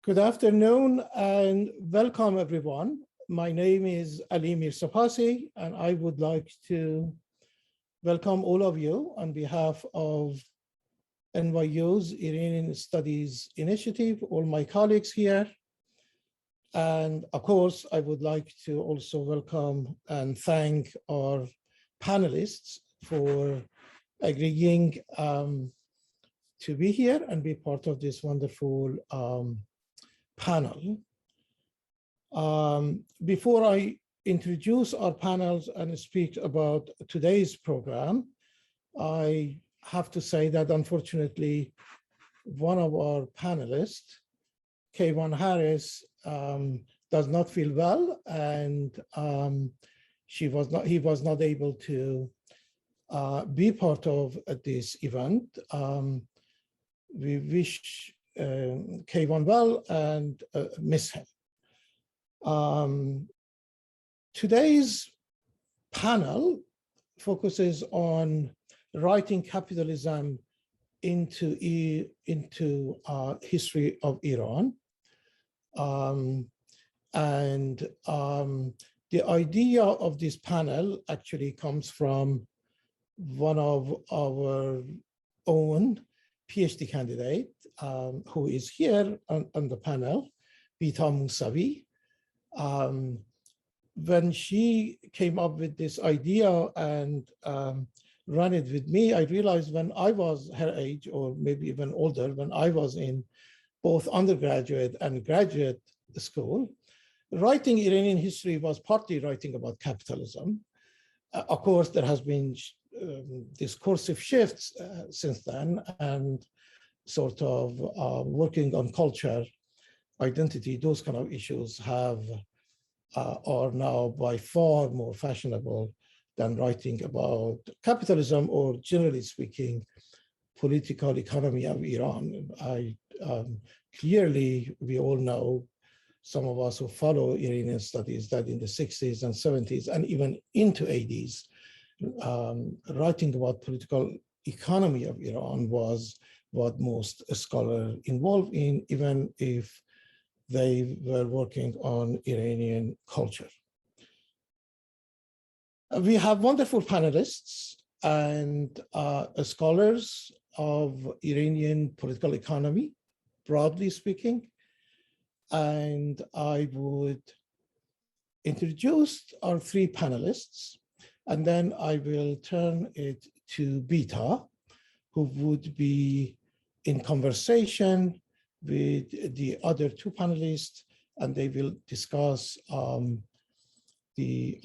Good afternoon and welcome everyone. My name is Ali Mirsapasi and I would like to welcome all of you on behalf of NYU's Iranian Studies Initiative, all my colleagues here. And of course, I would like to also welcome and thank our panelists for agreeing to be here and be part of this wonderful panel. Before I introduce our panels and speak about today's program, I have to say that unfortunately, one of our panelists, Kaveh Harris, does not feel well, and he was not able to be part of this event. We wish Kaveh well and miss him. Today's panel focuses on writing capitalism into history of Iran. The idea of this panel actually comes from one of our own PhD candidate who is here on the panel, Bita Mousavi. When she came up with this idea and ran it with me, I realized when I was her age, or maybe even older, when I was in both undergraduate and graduate school, writing Iranian history was partly writing about capitalism. Of course, there has been discursive shifts since then, and sort of working on culture, identity, those kind of issues are now by far more fashionable than writing about capitalism or, generally speaking, political economy of Iran. Clearly, we all know, some of us who follow Iranian studies, that in the 60s and 70s and even into 80s, writing about political economy of Iran was what most scholars involved in, even if they were working on Iranian culture. We have wonderful panelists and scholars of Iranian political economy, broadly speaking. And I would introduce our three panelists, and then I will turn it to Bita, who would be in conversation with the other two panelists, and they will discuss the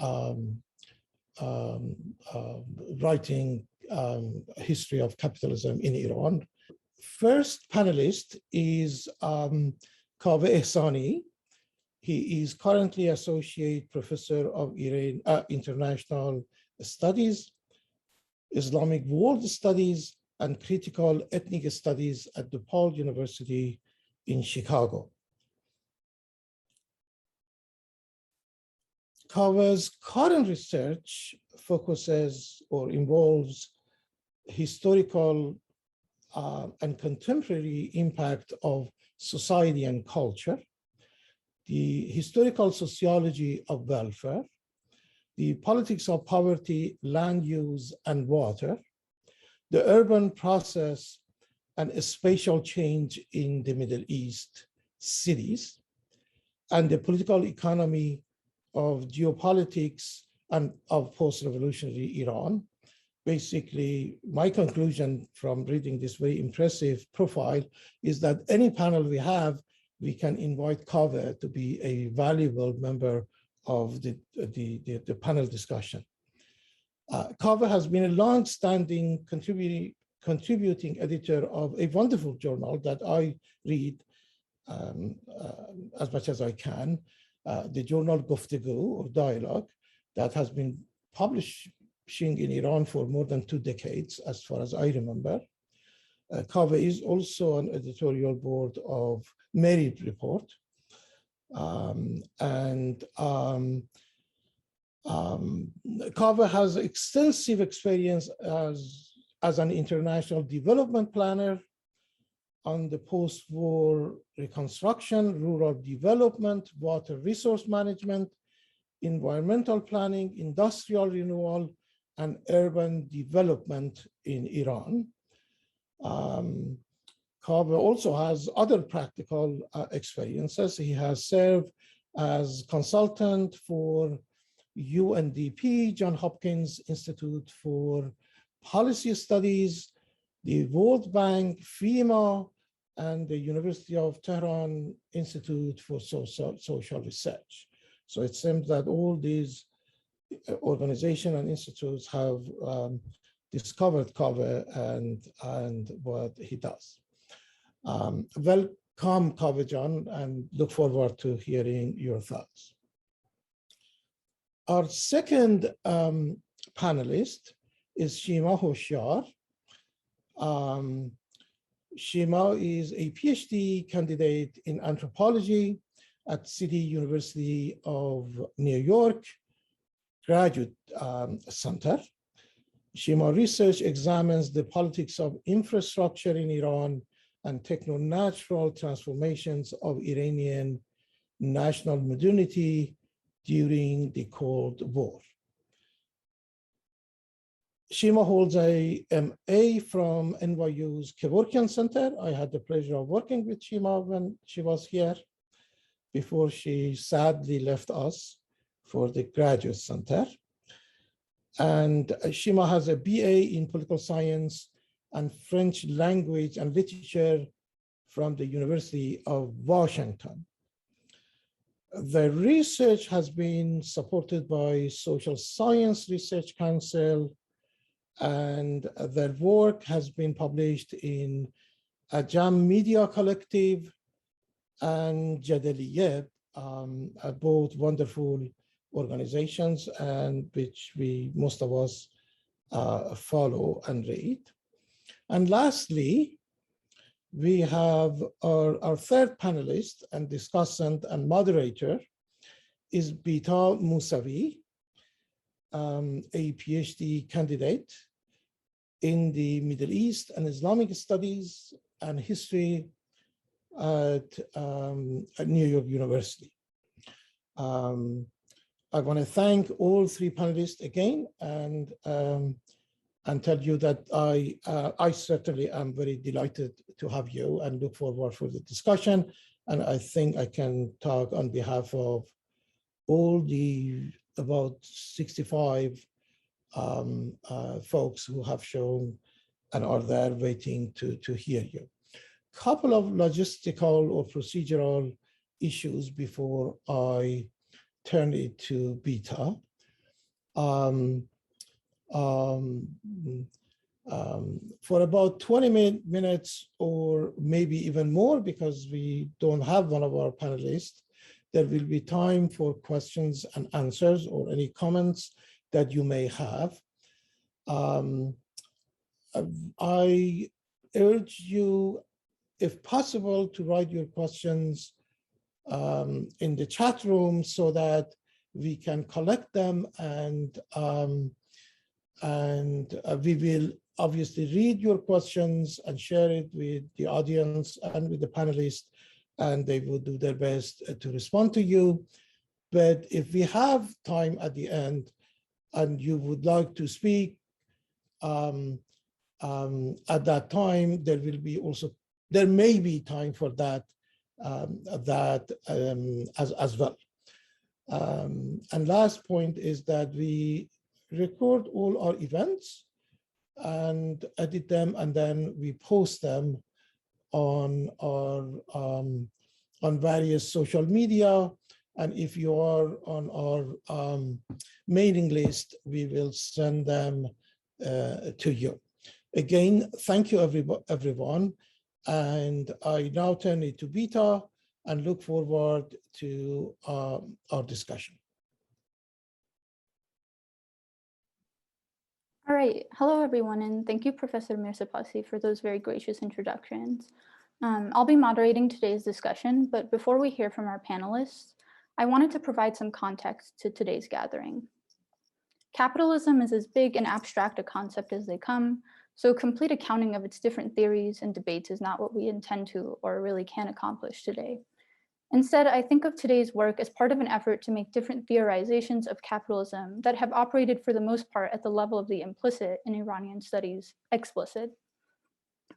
writing history of capitalism in Iran. First panelist is Kaveh Ehsani. He is currently Associate Professor of International Studies, Islamic World Studies, and Critical Ethnic Studies at DePaul University in Chicago. Kaveh's current research focuses or involves historical and contemporary impact of society and culture, the historical sociology of welfare, the politics of poverty, land use, and water, the urban process and spatial change in the Middle East cities, and the political economy of geopolitics and of post-revolutionary Iran. Basically, my conclusion from reading this very impressive profile is that any panel we have, we can invite Kaveh to be a valuable member of the panel discussion. Kaveh has been a long-standing contributing editor of a wonderful journal that I read as much as I can, the journal Guftegu, or Dialogue, that has been publishing in Iran for more than 2 decades, as far as I remember. Kaveh is also on editorial board of Merit Report. Kaveh has extensive experience as an international development planner, on the post-war reconstruction, rural development, water resource management, environmental planning, industrial renewal, and urban development in Iran. Kaveh also has other practical experiences. He has served as consultant for UNDP, Johns Hopkins Institute for Policy Studies, the World Bank, FEMA, and the University of Tehran Institute for Social Research. So it seems that all these organizations and institutes have discovered Kaveh and what he does. Welcome, Kaveh John, and look forward to hearing your thoughts. Our second panelist is Shima Houshyar. Shima is a PhD candidate in anthropology at City University of New York Graduate Center. Shima research examines the politics of infrastructure in Iran and techno-natural transformations of Iranian national modernity during the Cold War. Shima holds a MA from NYU's Kevorkian Center. I had the pleasure of working with Shima when she was here before she sadly left us for the Graduate Center. And Shima has a BA in political science and French language and literature from the University of Washington. The research has been supported by Social Science Research Council, and their work has been published in Ajam Media Collective and Jadaliyeh, both wonderful organizations and which most of us follow and read. And lastly, we have our third panelist and discussant and moderator is Bita Mousavi, a PhD candidate in the Middle East and Islamic Studies and History at New York University. I want to thank all three panelists again and tell you that I certainly am very delighted to have you and look forward for the discussion. And I think I can talk on behalf of all the about 65 folks who have shown and are there waiting to hear you. Couple of logistical or procedural issues before I turn it to Bita. For about 20 minutes or maybe even more, because we don't have one of our panelists, there will be time for questions and answers or any comments that you may have. I urge you, if possible, to write your questions in the chat room so that we can collect them, and we will obviously read your questions and share it with the audience and with the panelists, and they will do their best to respond to you. But if we have time at the end and you would like to speak at that time, there may be time for that as well. And last point is that we record all our events and edit them, and then we post them on our on various social media. And if you are on our mailing list, we will send them to you. Again, thank you everyone. And I now turn it to Bita and look forward to our discussion. All right, hello everyone, and thank you, Professor Mirsapasi, for those very gracious introductions. I'll be moderating today's discussion, but before we hear from our panelists, I wanted to provide some context to today's gathering. Capitalism is as big and abstract a concept as they come, So complete accounting of its different theories and debates is not what we intend to or really can accomplish today. Instead, I think of today's work as part of an effort to make different theorizations of capitalism that have operated for the most part at the level of the implicit in Iranian studies explicit.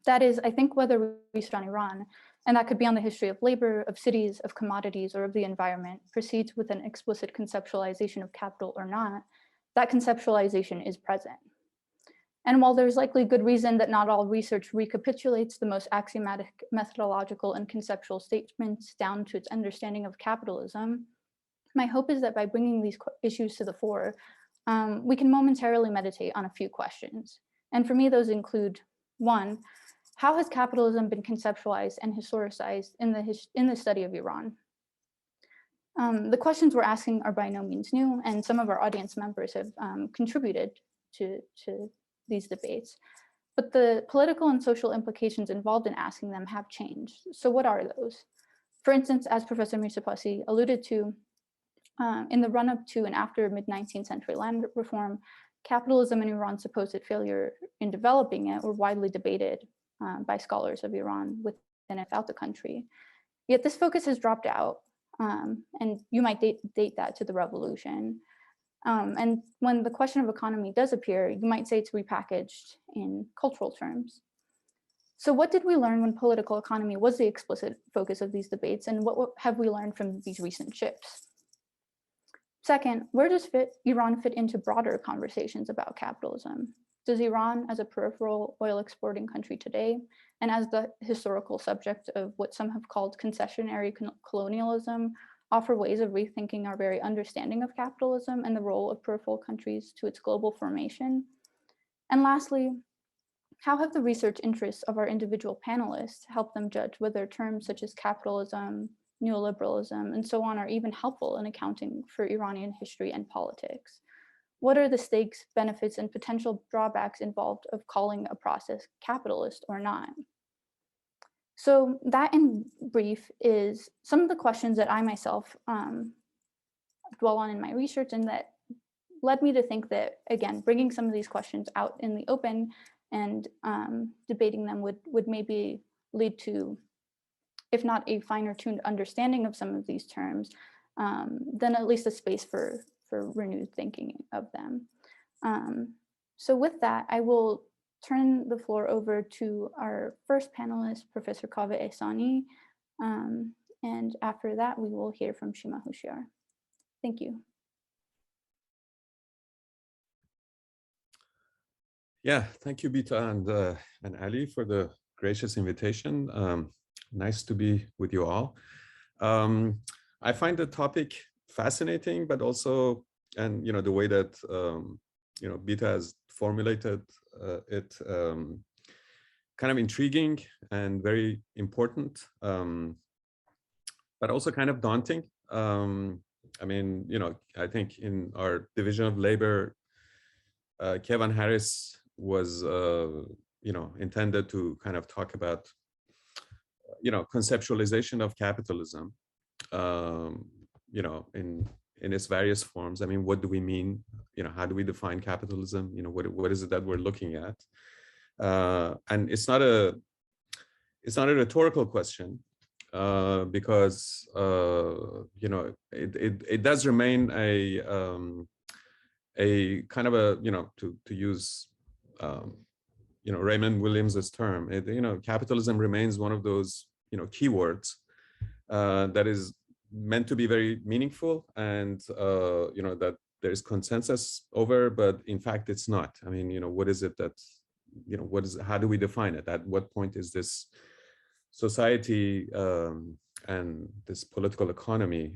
That is, I think whether we study on Iran, and that could be on the history of labor, of cities, of commodities, or of the environment, proceeds with an explicit conceptualization of capital or not, that conceptualization is present. And while there's likely good reason that not all research recapitulates the most axiomatic methodological and conceptual statements down to its understanding of capitalism, my hope is that by bringing these issues to the fore, we can momentarily meditate on a few questions. And for me, those include, one, how has capitalism been conceptualized and historicized in the study of Iran? The questions we're asking are by no means new, and some of our audience members have contributed to these debates, but the political and social implications involved in asking them have changed. So what are those? For instance, as Professor Mousavi alluded to, in the run-up to and after mid-19th century land reform, capitalism and Iran's supposed failure in developing it were widely debated by scholars of Iran within and without the country. Yet this focus has dropped out, and you might date that to the revolution. And when the question of economy does appear, you might say it's repackaged in cultural terms. So what did we learn when political economy was the explicit focus of these debates, and what have we learned from these recent shifts? Second, where does Iran fit into broader conversations about capitalism? Does Iran, as a peripheral oil exporting country today, and as the historical subject of what some have called concessionary colonialism, offer ways of rethinking our very understanding of capitalism and the role of peripheral countries to its global formation? And lastly, how have the research interests of our individual panelists helped them judge whether terms such as capitalism, neoliberalism, and so on are even helpful in accounting for Iranian history and politics? What are the stakes, benefits, and potential drawbacks involved of calling a process capitalist or not? So that in brief is some of the questions that I myself dwell on in my research, and that led me to think that, again, bringing some of these questions out in the open and debating them would maybe lead to, if not a finer tuned understanding of some of these terms, then at least a space for renewed thinking of them. So with that, I will turn the floor over to our first panelist, Professor Kaveh Ehsani. And after that, we will hear from Shima Houshyar. Thank you. Yeah, thank you, Bita and Ali, for the gracious invitation. Nice to be with you all. I find the topic fascinating, but also, and the way that Bita has formulated it, kind of intriguing and very important, but also kind of daunting. I mean, I think in our division of labor, Kevin Harris was, intended to kind of talk about, conceptualization of capitalism, in its various forms. I mean, what do we mean? How do we define capitalism? What is it that we're looking at? And it's not a rhetorical question, because it does remain a kind of a to use Raymond Williams's term. Capitalism remains one of those keywords that is meant to be very meaningful, and that there is consensus over, but in fact it's not. I mean, what is it that how do we define it? At what point is this society and this political economy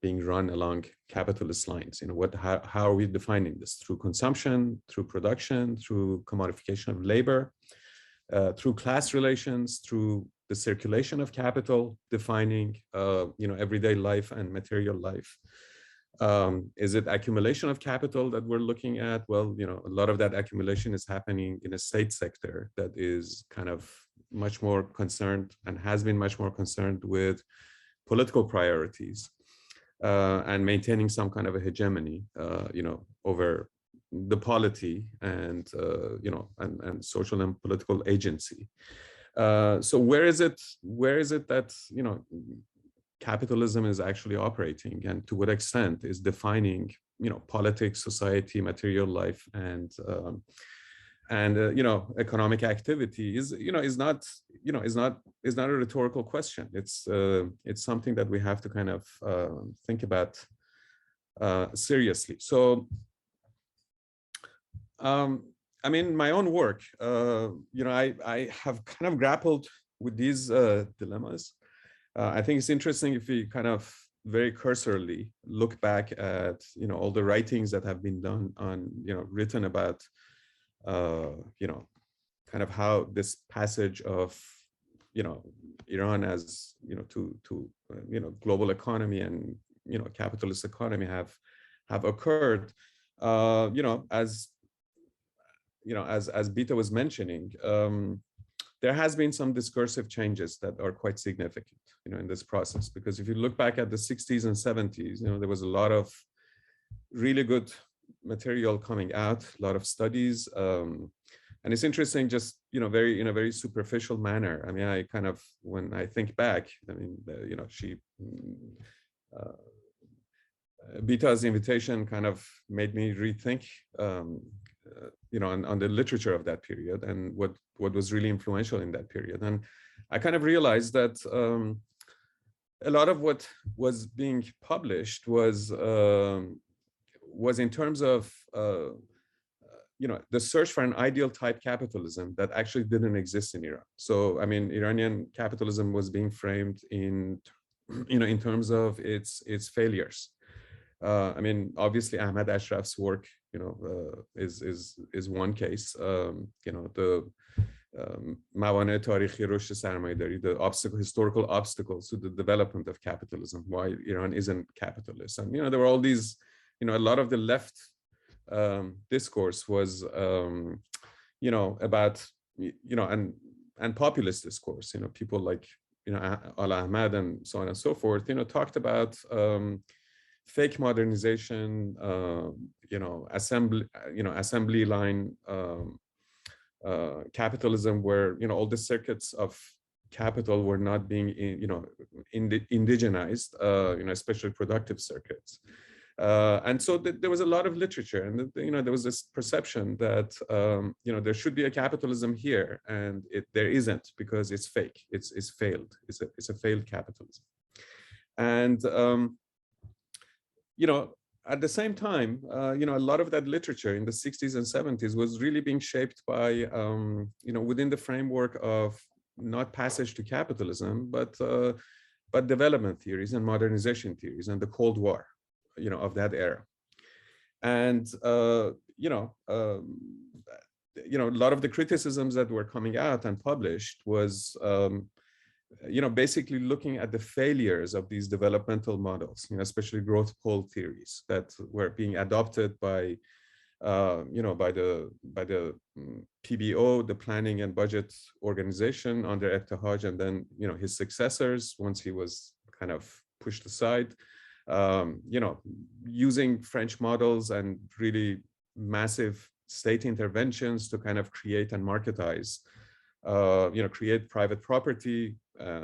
being run along capitalist lines? How are we defining this? Through consumption, through production, through commodification of labor, through class relations, through the circulation of capital, defining everyday life and material life. Is it accumulation of capital that we're looking at? Well, a lot of that accumulation is happening in a state sector that is kind of much more concerned and has been much more concerned with political priorities and maintaining some kind of a hegemony, over the polity and and social and political agency. So where is it that capitalism is actually operating, and to what extent is defining politics, society, material life, and economic activity is not a rhetorical question. It's something that we have to kind of think about seriously. So I mean, my own work, I have kind of grappled with these dilemmas. I think it's interesting if we kind of very cursorily look back at all the writings that have been done on written about kind of how this passage of Iran as to global economy and capitalist economy have occurred. As Bita was mentioning, there has been some discursive changes that are quite significant, in this process. Because if you look back at the 60s and 70s, there was a lot of really good material coming out, a lot of studies, and it's interesting, just in a very superficial manner. I mean, I kind of, when I think back, I mean, Bita's invitation kind of made me rethink, on the literature of that period and what was really influential in that period. And I kind of realized that a lot of what was being published was in terms of the search for an ideal type capitalism that actually didn't exist in Iran. So I mean, Iranian capitalism was being framed in terms of its failures. I mean, obviously Ahmad Ashraf's work is one case. The موانع تاریخی رشد سرمایه‌داری, the historical obstacles to the development of capitalism, why Iran isn't capitalist. And there were all these, a lot of the left discourse was about and populist discourse. People like Al Ahmad and so on and so forth talked about fake modernization, assembly line capitalism, where all the circuits of capital were not being indigenized, especially productive circuits. And so there was a lot of literature, and there was this perception that there should be a capitalism here, and there isn't, because it's fake, it's failed, it's a failed capitalism. And at the same time, a lot of that literature in the 60s and 70s was really being shaped by within the framework of not passage to capitalism, but development theories and modernization theories and the Cold War of that era. And a lot of the criticisms that were coming out and published was basically looking at the failures of these developmental models, especially growth pole theories that were being adopted by the PBO, the Planning and Budget Organization under Ettehaj, and then his successors once he was kind of pushed aside. Using French models and really massive state interventions to kind of create and marketize, create private property,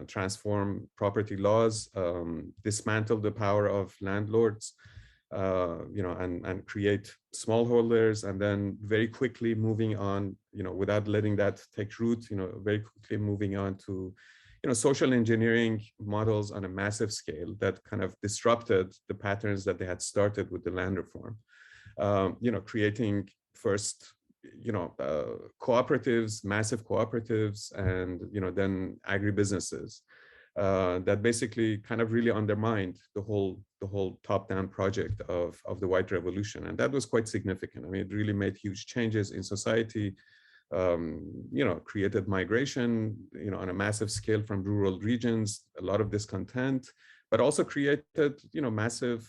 transform property laws, dismantle the power of landlords, and create smallholders, and then very quickly moving on, without letting that take root, very quickly moving on to social engineering models on a massive scale that kind of disrupted the patterns that they had started with the land reform. Creating first, cooperatives, massive cooperatives, and then agribusinesses that basically kind of really undermined the whole top-down project of the white revolution, and that was quite significant. I mean, it really made huge changes in society. Created migration, on a massive scale from rural regions, a lot of discontent, but also created, massive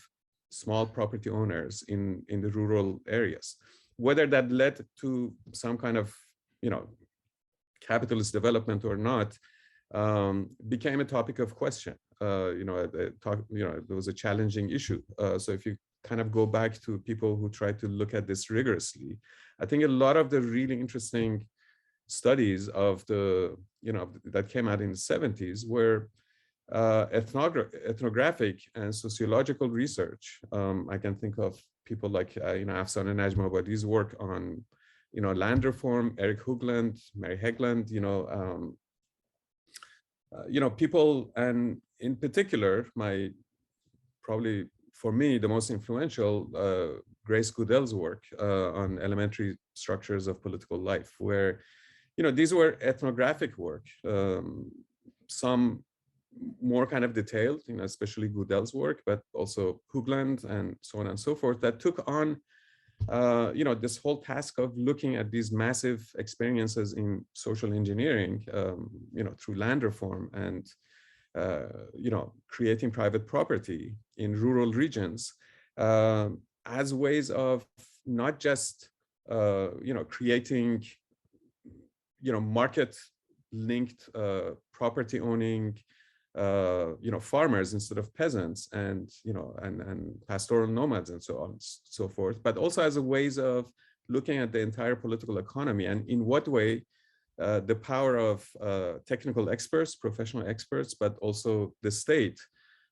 small property owners in the rural areas. Whether that led to some kind of, capitalist development or not, became a topic of question. There was a challenging issue. So if you kind of go back to people who try to look at this rigorously, I think a lot of the really interesting studies of the, that came out in the 70s were ethnographic and sociological research. I can think of people like, Afsan and Najmabadi's work on, land reform, Eric Hoogland, Mary Hegland, people, and in particular, probably for me, the most influential, Grace Goodell's work on elementary structures of political life, where, these were ethnographic work, some more kind of detailed, especially Goodell's work, but also Hoogland and so on and so forth, that took on, this whole task of looking at these massive experiences in social engineering, through land reform and, creating private property in rural regions, as ways of not just, creating, market-linked property owning, farmers instead of peasants, and and pastoral nomads and so on and so forth, but also as a ways of looking at the entire political economy and in what way the power of technical experts, professional experts, but also the state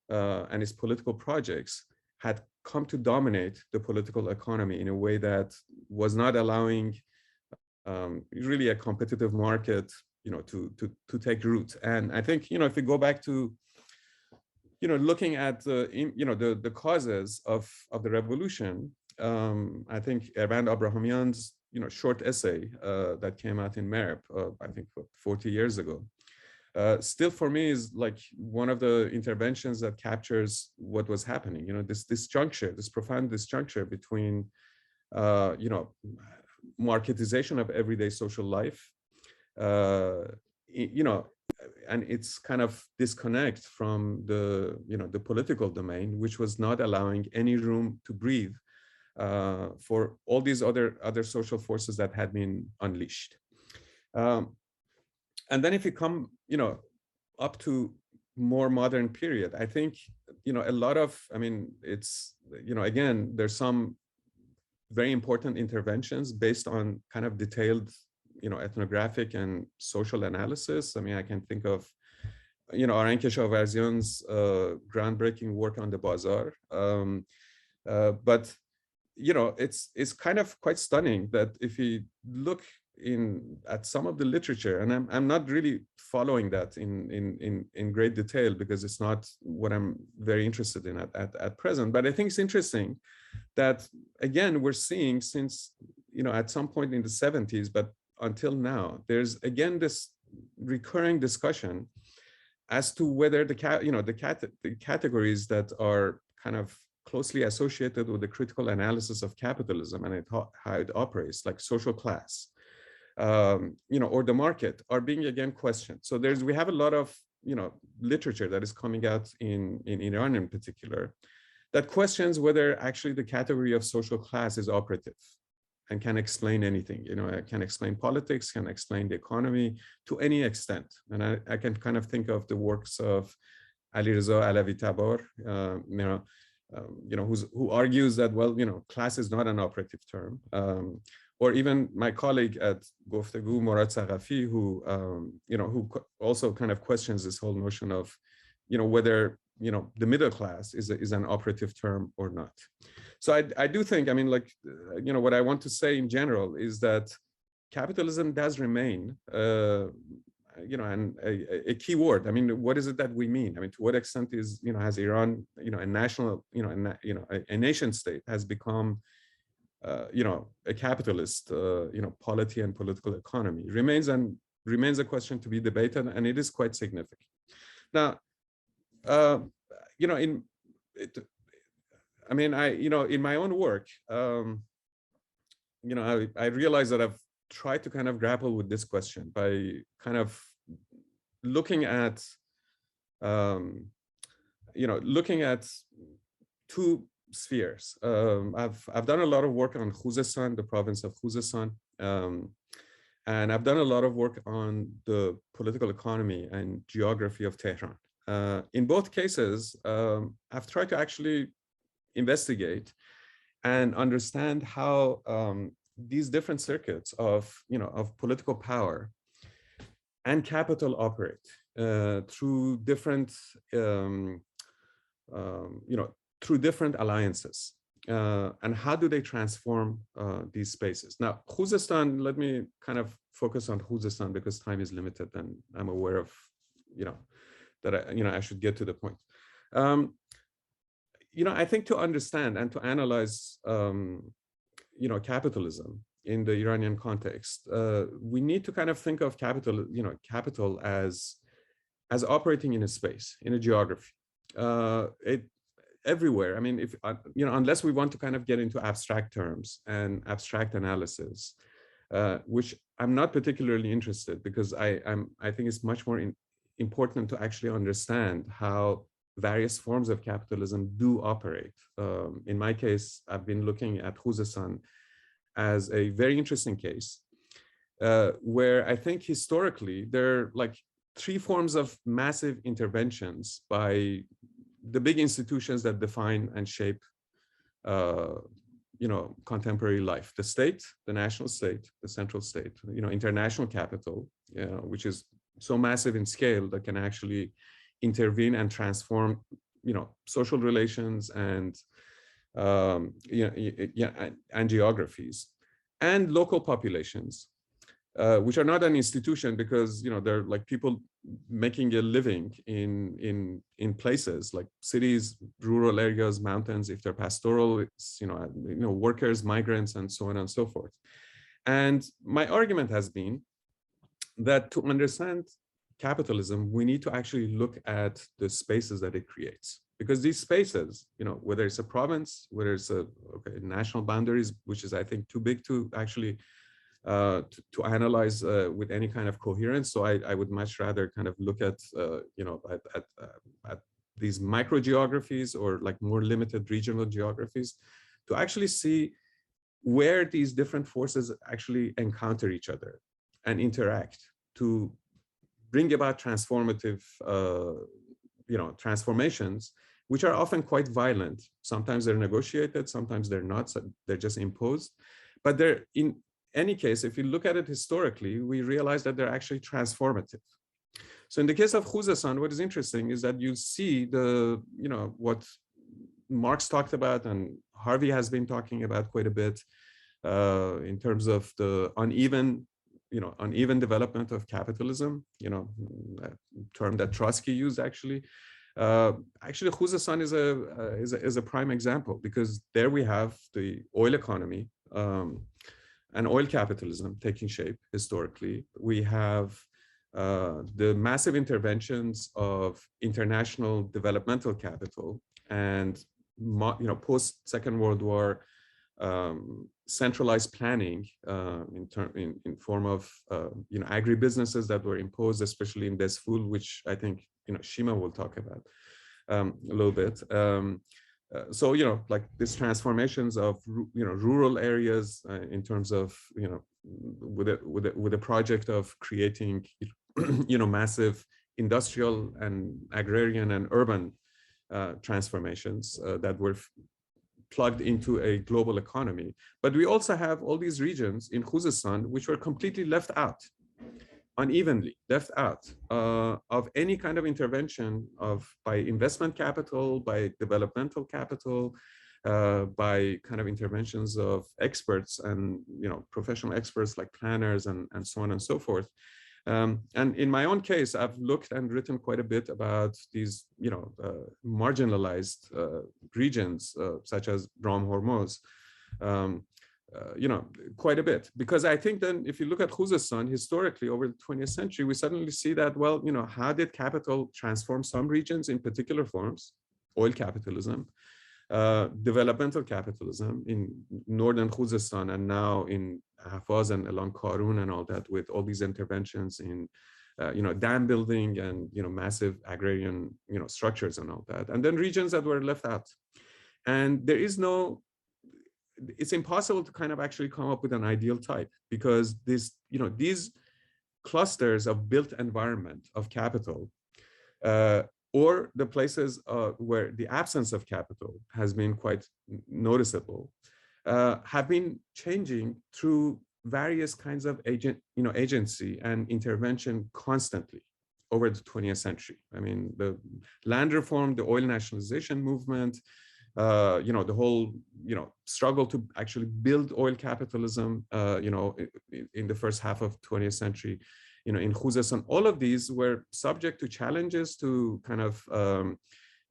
and its political projects had come to dominate the political economy in a way that was not allowing really a competitive market to take root. And I think, if we go back to, looking at the causes of the revolution, I think Ervand Abrahamian's, short essay that came out in MERP, I think 40 years ago, still for me is like one of the interventions that captures what was happening. This disjuncture, this profound disjuncture between, marketization of everyday social life, and it's kind of disconnect from the, the political domain, which was not allowing any room to breathe for all these other social forces that had been unleashed. And then if you come, up to more modern period, I think, a lot of, it's, again, there's some very important interventions based on kind of detailed, ethnographic and social analysis. I can think of, Aran Keshavarzian's groundbreaking work on the Bazaar. But, it's kind of quite stunning that if you look at some of the literature, and I'm not really following that in great detail because it's not what I'm very interested in at present, but I think it's interesting that, again, we're seeing since, at some point in the 70s, but until now, there's again this recurring discussion as to whether the categories that are kind of closely associated with the critical analysis of capitalism and how it operates, like social class, or the market, are being again questioned. So we have a lot of, literature that is coming out in Iran in particular, that questions whether actually the category of social class is operative and can explain anything, can explain politics, can explain the economy to any extent. And I can kind of think of the works of Alireza Alavi Tabar, who argues that, well, class is not an operative term. Or even my colleague at Goftegu, Morad Saqafi, who also kind of questions this whole notion of, whether, the middle class is an operative term or not. So I do think, what I want to say in general is that capitalism does remain, and a key word. What is it that we mean? To what extent is, has Iran, a national, a nation state has become, a capitalist, polity and political economy remains a question to be debated, and it is quite significant. Now, in my own work, I realize that I've tried to kind of grapple with this question by kind of looking at, two spheres. I've done a lot of work on Khuzestan, the province of Khuzestan, and I've done a lot of work on the political economy and geography of Tehran. In both cases, I've tried to actually investigate and understand how these different circuits of, of political power and capital operate through different, through different alliances. And how do they transform these spaces? Now, Khuzestan, let me kind of focus on Khuzestan because time is limited and I'm aware of, that I should get to the point. I think to understand and to analyze, capitalism in the Iranian context, we need to kind of think of capital as operating in a space, in a geography. Everywhere. I mean, if unless we want to kind of get into abstract terms and abstract analysis, which I'm not particularly interested, because I think it's much more important to actually understand how various forms of capitalism do operate. In my case, I've been looking at Khuzestan as a very interesting case, where I think historically there are like three forms of massive interventions by the big institutions that define and shape, contemporary life: the state, the national state, the central state, international capital, which is so massive in scale that can actually intervene and transform, social relations and, and geographies, and local populations, which are not an institution because, they're like people making a living in places like cities, rural areas, mountains, if they're pastoral, workers, migrants, and so on and so forth. And my argument has been that to understand capitalism, we need to actually look at the spaces that it creates, because these spaces, whether it's a province, whether it's national boundaries, which is, I think, too big to actually to analyze with any kind of coherence. So I would much rather kind of look at, at these micro geographies or like more limited regional geographies to actually see where these different forces actually encounter each other and interact to bring about transformative, transformations, which are often quite violent. Sometimes they're negotiated, sometimes they're not, so they're just imposed. But they're, in any case, if you look at it historically, we realize that they're actually transformative. So in the case of Khuzestan, what is interesting is that you see the, what Marx talked about and Harvey has been talking about quite a bit in terms of the uneven development of capitalism, a term that Trotsky used actually. Actually, Khuzestan is a prime example, because there we have the oil economy and oil capitalism taking shape historically. We have the massive interventions of international developmental capital and post Second World War centralized planning in form of agribusinesses that were imposed, especially in Desful, which I think Shima will talk about a little bit. So like these transformations of rural areas in terms of with a project of creating massive industrial and agrarian and urban transformations that were plugged into a global economy. But we also have all these regions in Khuzestan which were completely left out, unevenly left out of any kind of intervention by investment capital, by developmental capital, by kind of interventions of experts and professional experts like planners and so on and so forth. And in my own case, I've looked and written quite a bit about these marginalized regions such as Ram Hormuz. Quite a bit, because I think then if you look at Khuzestan historically over the 20th century, we suddenly see that, well, how did capital transform some regions in particular forms, oil capitalism, developmental capitalism in northern Khuzestan, and now in Hafaz and along Karun and all that, with all these interventions in dam building and massive agrarian structures and all that, and then regions that were left out. And there is no, it's impossible to kind of actually come up with an ideal type, because these clusters of built environment of capital or the places where the absence of capital has been quite noticeable, have been changing through various kinds of agency and intervention constantly over the 20th century. I mean, the land reform, the oil nationalization movement, the whole, struggle to actually build oil capitalism, in the first half of 20th century, in Khuzestan, all of these were subject to challenges, to kind of,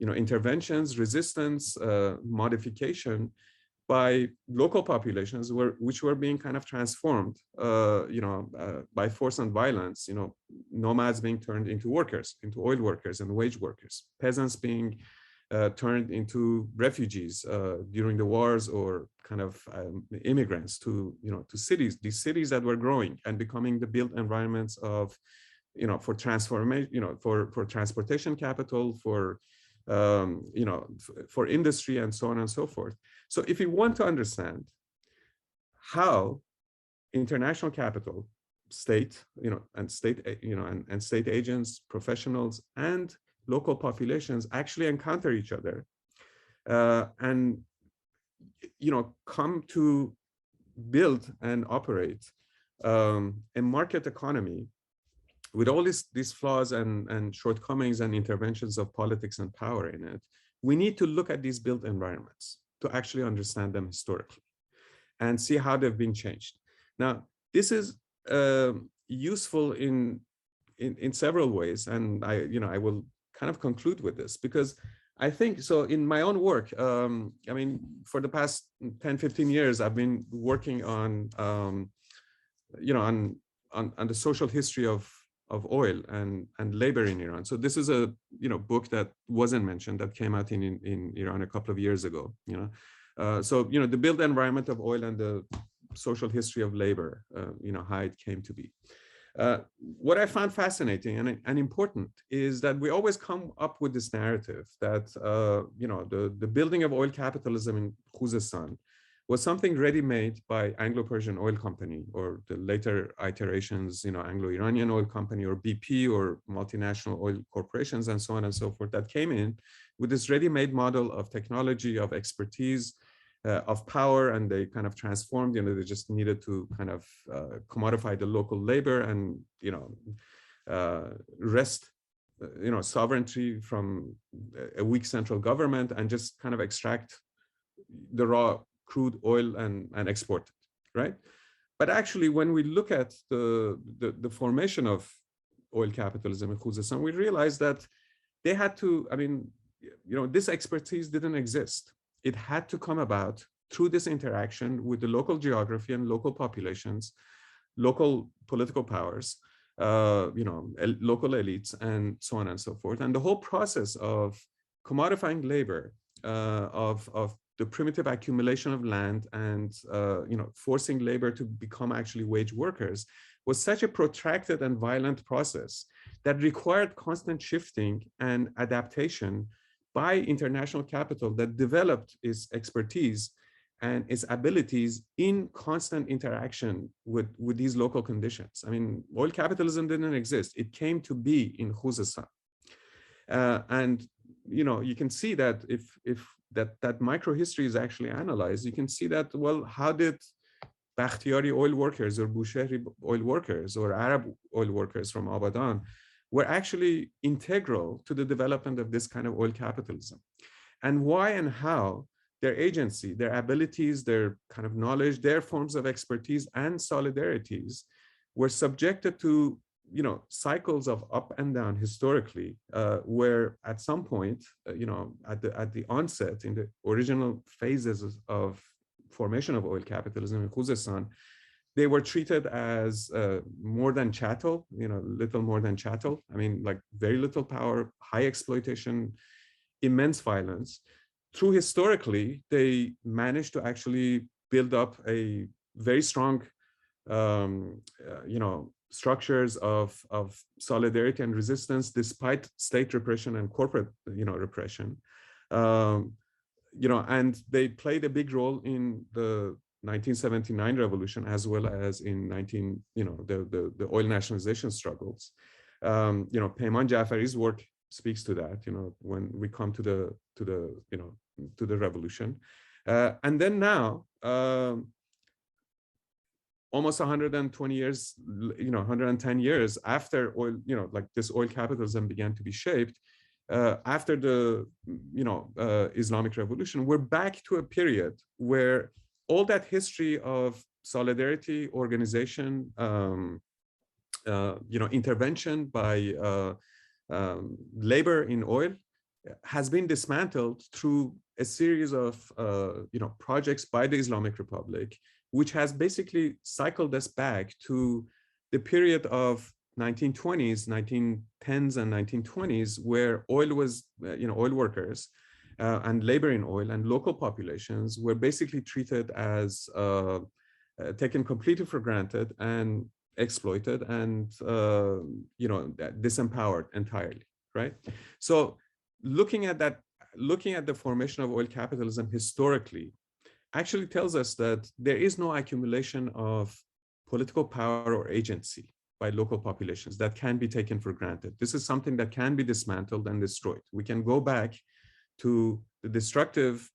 interventions, resistance, modification by local populations which were being kind of transformed, by force and violence, nomads being turned into workers, into oil workers and wage workers, peasants being turned into refugees during the wars, or kind of immigrants to cities, these cities that were growing and becoming the built environments of, for transformation, for transportation capital, for for industry, and so on and so forth. So if you want to understand how international capital, state, and state, and state agents, professionals, and local populations actually encounter each other, and come to build and operate a market economy with all these flaws and shortcomings and interventions of politics and power in it, we need to look at these built environments to actually understand them historically and see how they've been changed. Now, this is useful in several ways, and I will kind of conclude with this, because I think so in my own work, I mean, for the past 10, 15 years, I've been working on, on the social history of oil and labor in Iran. So this is a book that wasn't mentioned, that came out in Iran a couple of years ago. So the built environment of oil and the social history of labor, how it came to be. What I found fascinating and important is that we always come up with this narrative that the building of oil capitalism in Khuzestan was something ready-made by Anglo-Persian Oil Company, or the later iterations, Anglo-Iranian Oil Company, or BP, or multinational oil corporations, and so on and so forth, that came in with this ready-made model of technology, of expertise, of power, and they kind of transformed. They just needed to kind of commodify the local labor and wrest sovereignty from a weak central government, and just kind of extract the raw crude oil and export it, right? But actually, when we look at the formation of oil capitalism in Khuzestan, we realize that they had to, I mean, this expertise didn't exist. It had to come about through this interaction with the local geography and local populations, local political powers, local elites, and so on and so forth. And the whole process of commodifying labor, of the primitive accumulation of land, and forcing labor to become actually wage workers, was such a protracted and violent process that required constant shifting and adaptation by international capital that developed its expertise and its abilities in constant interaction with these local conditions. I mean, oil capitalism didn't exist. It came to be in Khuzestan. And you can see that if that microhistory is actually analyzed, you can see that, well, how did Bakhtiari oil workers, or Bushehri oil workers, or Arab oil workers from Abadan were actually integral to the development of this kind of oil capitalism? And why and how their agency, their abilities, their kind of knowledge, their forms of expertise and solidarities were subjected to cycles of up and down historically, where at some point, at the onset, in the original phases of formation of oil capitalism in Khuzestan, they were treated as more than chattel, little more than chattel. I mean, like very little power, high exploitation, immense violence. Through historically, they managed to actually build up a very strong, structures of solidarity and resistance despite state repression and corporate, repression. And they played a big role in the 1979 revolution, as well as in the oil nationalization struggles. Peyman Jafari's work speaks to that. When we come to the revolution, And then now, almost 120 years, 110 years after oil, like this oil capitalism began to be shaped, after the, Islamic Revolution, we're back to a period where all that history of solidarity, organization, intervention by labor in oil has been dismantled through a series of, projects by the Islamic Republic, which has basically cycled us back to the period of 1920s, 1910s and 1920s, where oil was, oil workers and labor in oil and local populations were basically treated as taken completely for granted and exploited and, disempowered entirely, right? So looking at the formation of oil capitalism historically actually tells us that there is no accumulation of political power or agency by local populations that can be taken for granted. This is something that can be dismantled and destroyed. We can go back to the destructive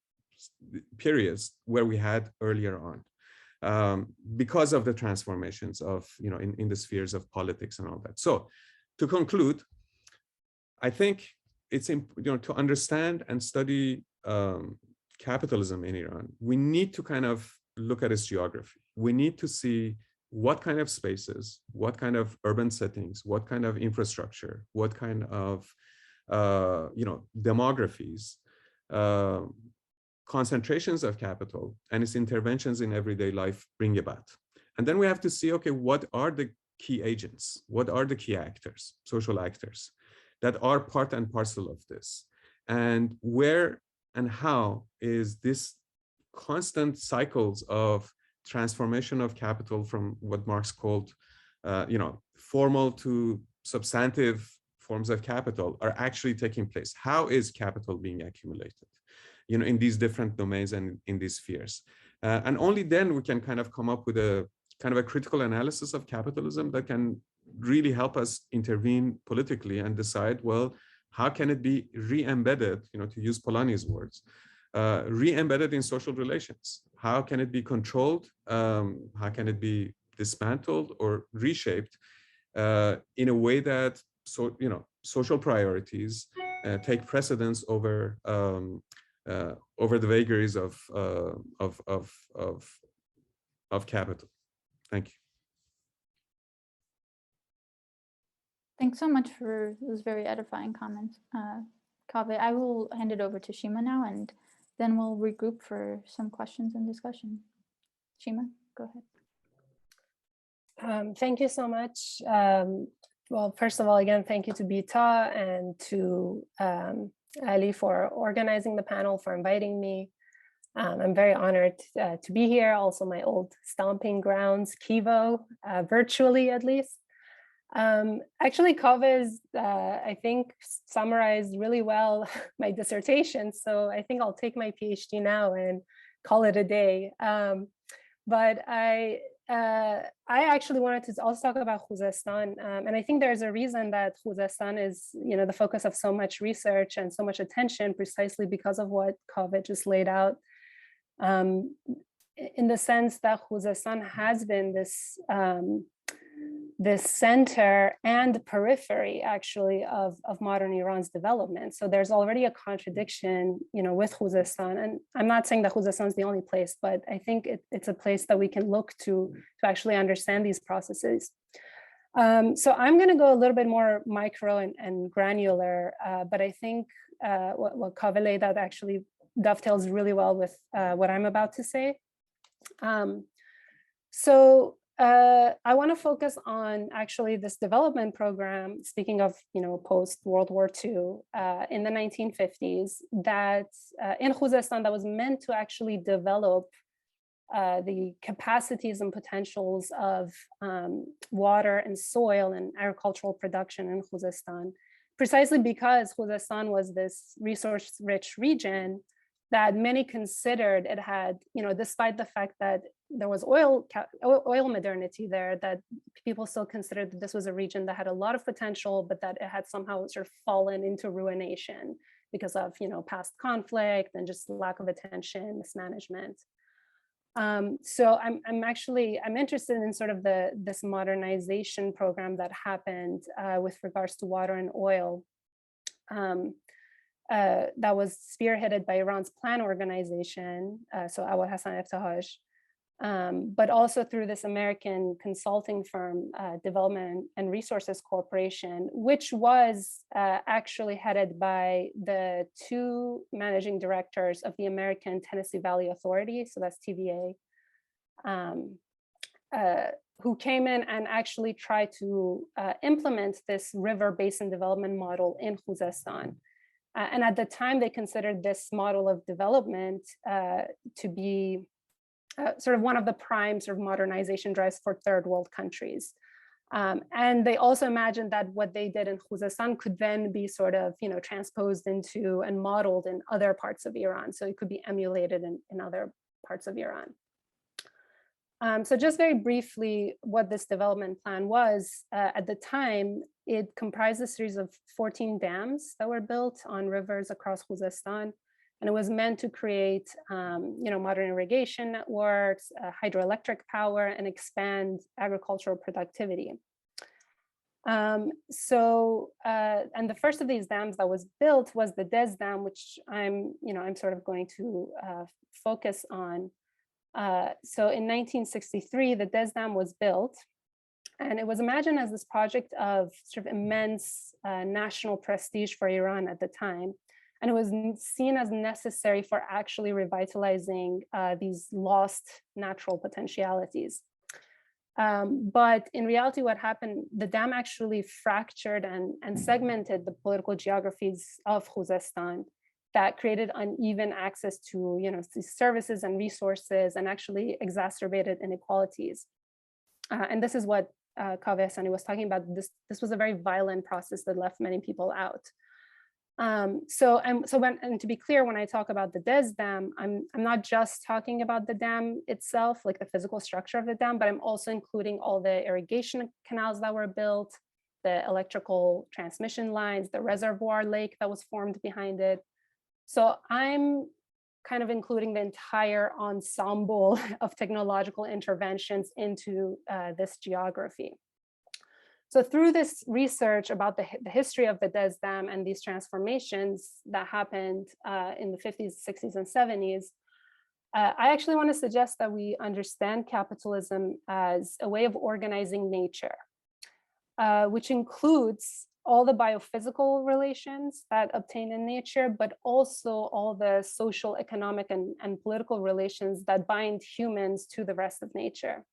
periods where we had earlier on, because of the transformations of, in the spheres of politics and all that. So to conclude, I think it's, to understand and study capitalism in Iran, we need to kind of look at its geography. We need to see what kind of spaces, what kind of urban settings, what kind of infrastructure, what kind of, demographies, concentrations of capital and its interventions in everyday life bring about. And then we have to see, okay, what are the key agents? What are the key actors, social actors that are part and parcel of this? And where and how is this constant cycles of transformation of capital from what Marx called, formal to substantive forms of capital are actually taking place? How is capital being accumulated, in these different domains and in these spheres? And only then we can kind of come up with a kind of a critical analysis of capitalism that can really help us intervene politically and decide, well, how can it be re-embedded, to use Polanyi's words, re-embedded in social relations? How can it be controlled? How can it be dismantled or reshaped in a way that, social priorities take precedence over over the vagaries of capital? Thank you. Thanks so much for those very edifying comments, Kaveh. I will hand it over to Shima now, and then we'll regroup for some questions and discussion. Shima, go ahead. Thank you so much. Well, first of all, again, thank you to Bita and to Ali for organizing the panel, for inviting me. I'm very honored to be here. Also my old stomping grounds, Kivo, virtually at least. Actually, Kaveh's, I think, summarized really well my dissertation. So I think I'll take my PhD now and call it a day. But I actually wanted to also talk about Khuzestan. And I think there's a reason that Khuzestan is, the focus of so much research and so much attention, precisely because of what Kaveh just laid out. In the sense that Khuzestan has been this center and periphery, actually, of modern Iran's development. So there's already a contradiction, with Khuzestan. And I'm not saying that Khuzestan is the only place, but I think it's a place that we can look to actually understand these processes. So I'm going to go a little bit more micro and granular, but I think what Kaveh laid out actually dovetails really well with what I'm about to say. I want to focus on actually this development program, speaking of, post-World War II in the 1950s, that in Khuzestan that was meant to actually develop the capacities and potentials of water and soil and agricultural production in Khuzestan, precisely because Khuzestan was this resource-rich region that many considered it had, despite the fact that there was oil modernity there, that people still considered that this was a region that had a lot of potential, but that it had somehow sort of fallen into ruination because of, past conflict and just lack of attention, mismanagement. So I'm interested in sort of this modernization program that happened with regards to water and oil. That was spearheaded by Iran's Plan Organization, so Awad Hassan Eftahaj, but also through this American consulting firm, Development and Resources Corporation, which was actually headed by the two managing directors of the American Tennessee Valley Authority, so that's TVA, who came in and actually tried to implement this river basin development model in Khuzestan. And at the time, they considered this model of development to be sort of one of the prime sort of modernization drives for third world countries. And they also imagined that what they did in Khuzestan could then be sort of, transposed into and modeled in other parts of Iran. So it could be emulated in other parts of Iran. So just very briefly, what this development plan was, at the time, it comprised a series of 14 dams that were built on rivers across Khuzestan. And it was meant to create, modern irrigation networks, hydroelectric power, and expand agricultural productivity. And the first of these dams that was built was the Des Dam, which I'm sort of going to focus on. So in 1963, the Des Dam was built, and it was imagined as this project of sort of immense national prestige for Iran at the time. And it was seen as necessary for actually revitalizing these lost natural potentialities. But in reality, what happened, the dam actually fractured and segmented the political geographies of Khuzestan that created uneven access to services and resources, and actually exacerbated inequalities. And this is what Kaveh Ehsani was talking about. This was a very violent process that left many people out. And to be clear, when I talk about the Des Dam, I'm not just talking about the dam itself, like the physical structure of the dam, but I'm also including all the irrigation canals that were built, the electrical transmission lines, the reservoir lake that was formed behind it. So I'm kind of including the entire ensemble of technological interventions into this geography. So through this research about the history of the Des Dam and these transformations that happened in the 50s, 60s, and 70s, I actually want to suggest that we understand capitalism as a way of organizing nature, which includes all the biophysical relations that obtain in nature, but also all the social, economic, and political relations that bind humans to the rest of nature.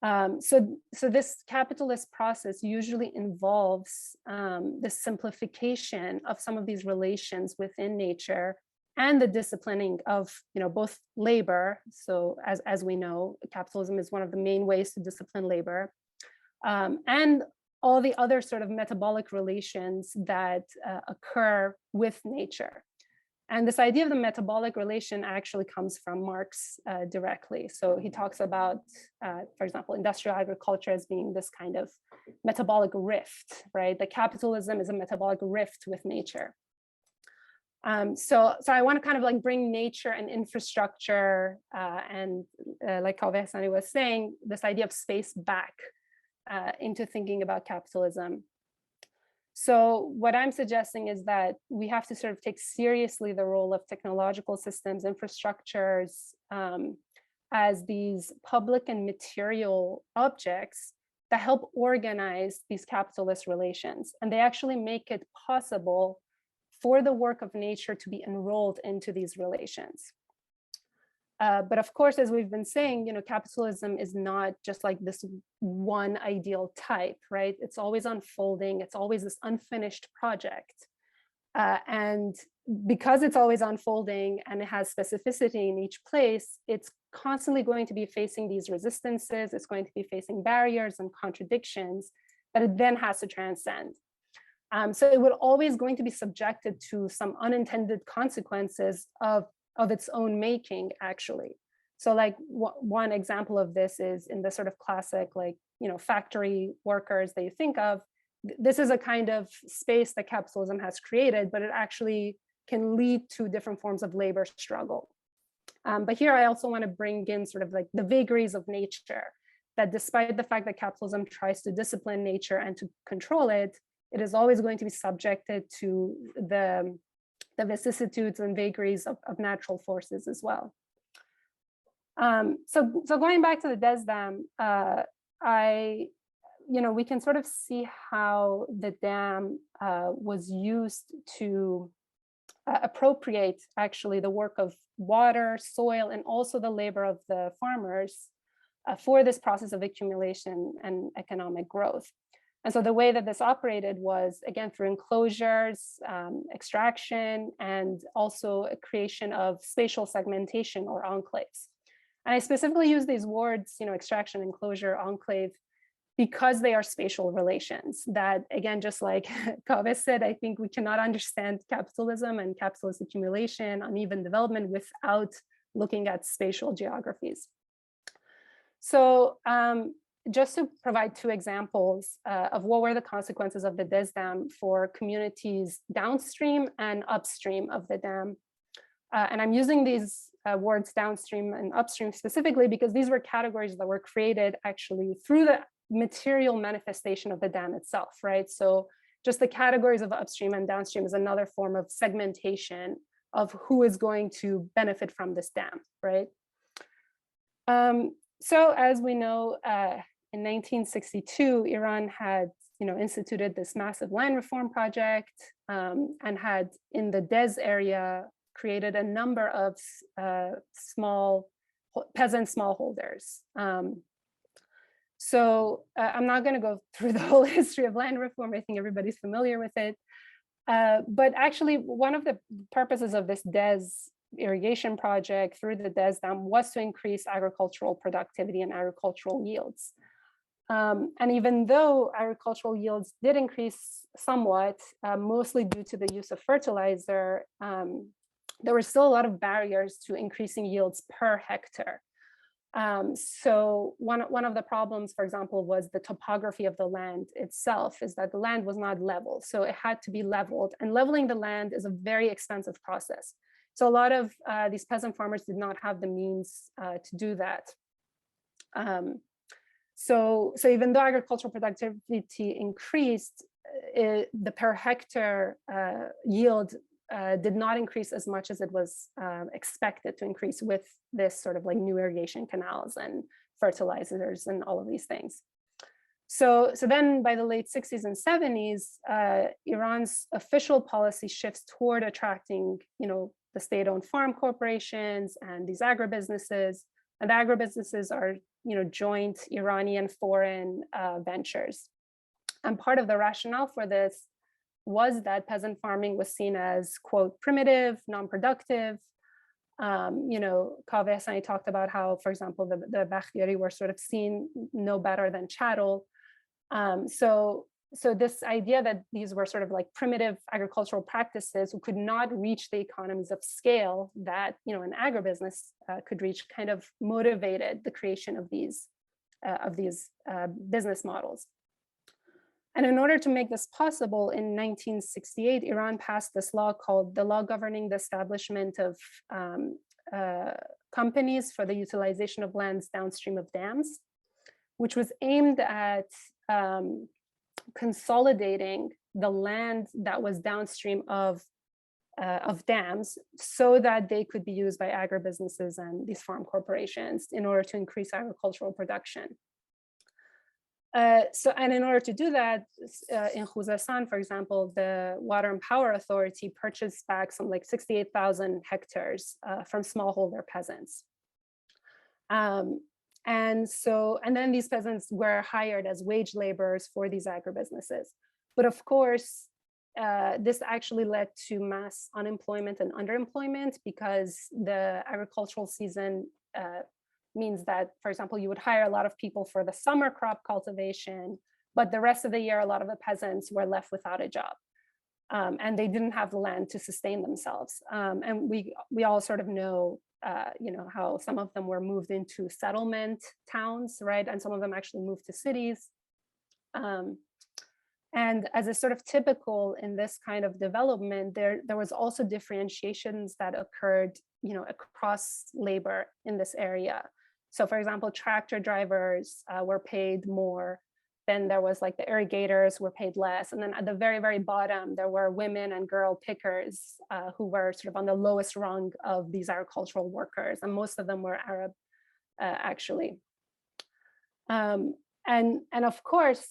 So this capitalist process usually involves the simplification of some of these relations within nature and the disciplining of both labor. So as we know, capitalism is one of the main ways to discipline labor, and all the other sort of metabolic relations that occur with nature. And this idea of the metabolic relation actually comes from Marx directly. So he talks about, for example, industrial agriculture as being this kind of metabolic rift, right? The capitalism is a metabolic rift with nature. So I want to kind of like bring nature and infrastructure and like Kaveh Ehsani was saying, this idea of space back into thinking about capitalism. So what I'm suggesting is that we have to sort of take seriously the role of technological systems, infrastructures, as these public and material objects that help organize these capitalist relations. And they actually make it possible for the work of nature to be enrolled into these relations. But of course, as we've been saying, capitalism is not just like this one ideal type, right? It's always unfolding. It's always this unfinished project. And because it's always unfolding and it has specificity in each place, it's constantly going to be facing these resistances. It's going to be facing barriers and contradictions that it then has to transcend. So it will always going to be subjected to some unintended consequences of its own making, actually. So like one example of this is in the sort of classic, like, factory workers that you think of, this is a kind of space that capitalism has created, but it actually can lead to different forms of labor struggle. But here I also want to bring in sort of like the vagaries of nature, that despite the fact that capitalism tries to discipline nature and to control it, it is always going to be subjected to the vicissitudes and vagaries of natural forces as well. So going back to the DES dam, we can sort of see how the dam was used to appropriate actually the work of water, soil, and also the labor of the farmers for this process of accumulation and economic growth. And so the way that this operated was, again, through enclosures, extraction, and also a creation of spatial segmentation or enclaves. And I specifically use these words, extraction, enclosure, enclave, because they are spatial relations that, again, just like Kaveh said, I think we cannot understand capitalism and capitalist accumulation, uneven development without looking at spatial geographies. So just to provide two examples of what were the consequences of the DES dam for communities downstream and upstream of the dam. And I'm using these words downstream and upstream specifically because these were categories that were created actually through the material manifestation of the dam itself, right? So just the categories of upstream and downstream is another form of segmentation of who is going to benefit from this dam, right? So as we know, in 1962, Iran had instituted this massive land reform project and had in the DES area created a number of small peasant smallholders. So I'm not going to go through the whole history of land reform. I think everybody's familiar with it. But actually, one of the purposes of this DES irrigation project through the DES dam was to increase agricultural productivity and agricultural yields. And even though agricultural yields did increase somewhat, mostly due to the use of fertilizer, there were still a lot of barriers to increasing yields per hectare. So one of the problems, for example, was the topography of the land itself, is that the land was not level. So it had to be leveled, and leveling the land is a very expensive process. So a lot of these peasant farmers did not have the means to do that. So even though agricultural productivity increased, the per hectare yield did not increase as much as it was expected to increase with this sort of like new irrigation canals and fertilizers and all of these things. So then by the late 60s and 70s, Iran's official policy shifts toward attracting, the state-owned farm corporations and these agribusinesses. And the agribusinesses are, joint Iranian foreign ventures. And part of the rationale for this was that peasant farming was seen as, quote, primitive, non-productive. Kaveh Ehsani talked about how, for example, the Bakhtiyari were sort of seen no better than chattel. So this idea that these were sort of like primitive agricultural practices who could not reach the economies of scale that, an agribusiness could reach, kind of motivated the creation of these business models. And in order to make this possible, in 1968, Iran passed this law called the Law Governing the Establishment of Companies for the Utilization of Lands Downstream of Dams, which was aimed at consolidating the land that was downstream of dams so that they could be used by agribusinesses and these farm corporations in order to increase agricultural production. And in order to do that, in Khuzestan, for example, the Water and Power Authority purchased back some like 68,000 hectares from smallholder peasants. And then these peasants were hired as wage laborers for these agribusinesses. But of course, this actually led to mass unemployment and underemployment because the agricultural season means that, for example, you would hire a lot of people for the summer crop cultivation, but the rest of the year, a lot of the peasants were left without a job. And they didn't have the land to sustain themselves. And we all sort of know, how some of them were moved into settlement towns, right? And some of them actually moved to cities. And as is sort of typical in this kind of development, there was also differentiations that occurred, across labor in this area. So for example, tractor drivers were paid more. Then there was like the irrigators were paid less. And then at the very, very bottom, there were women and girl pickers who were sort of on the lowest rung of these agricultural workers. And most of them were Arab, actually. And of course,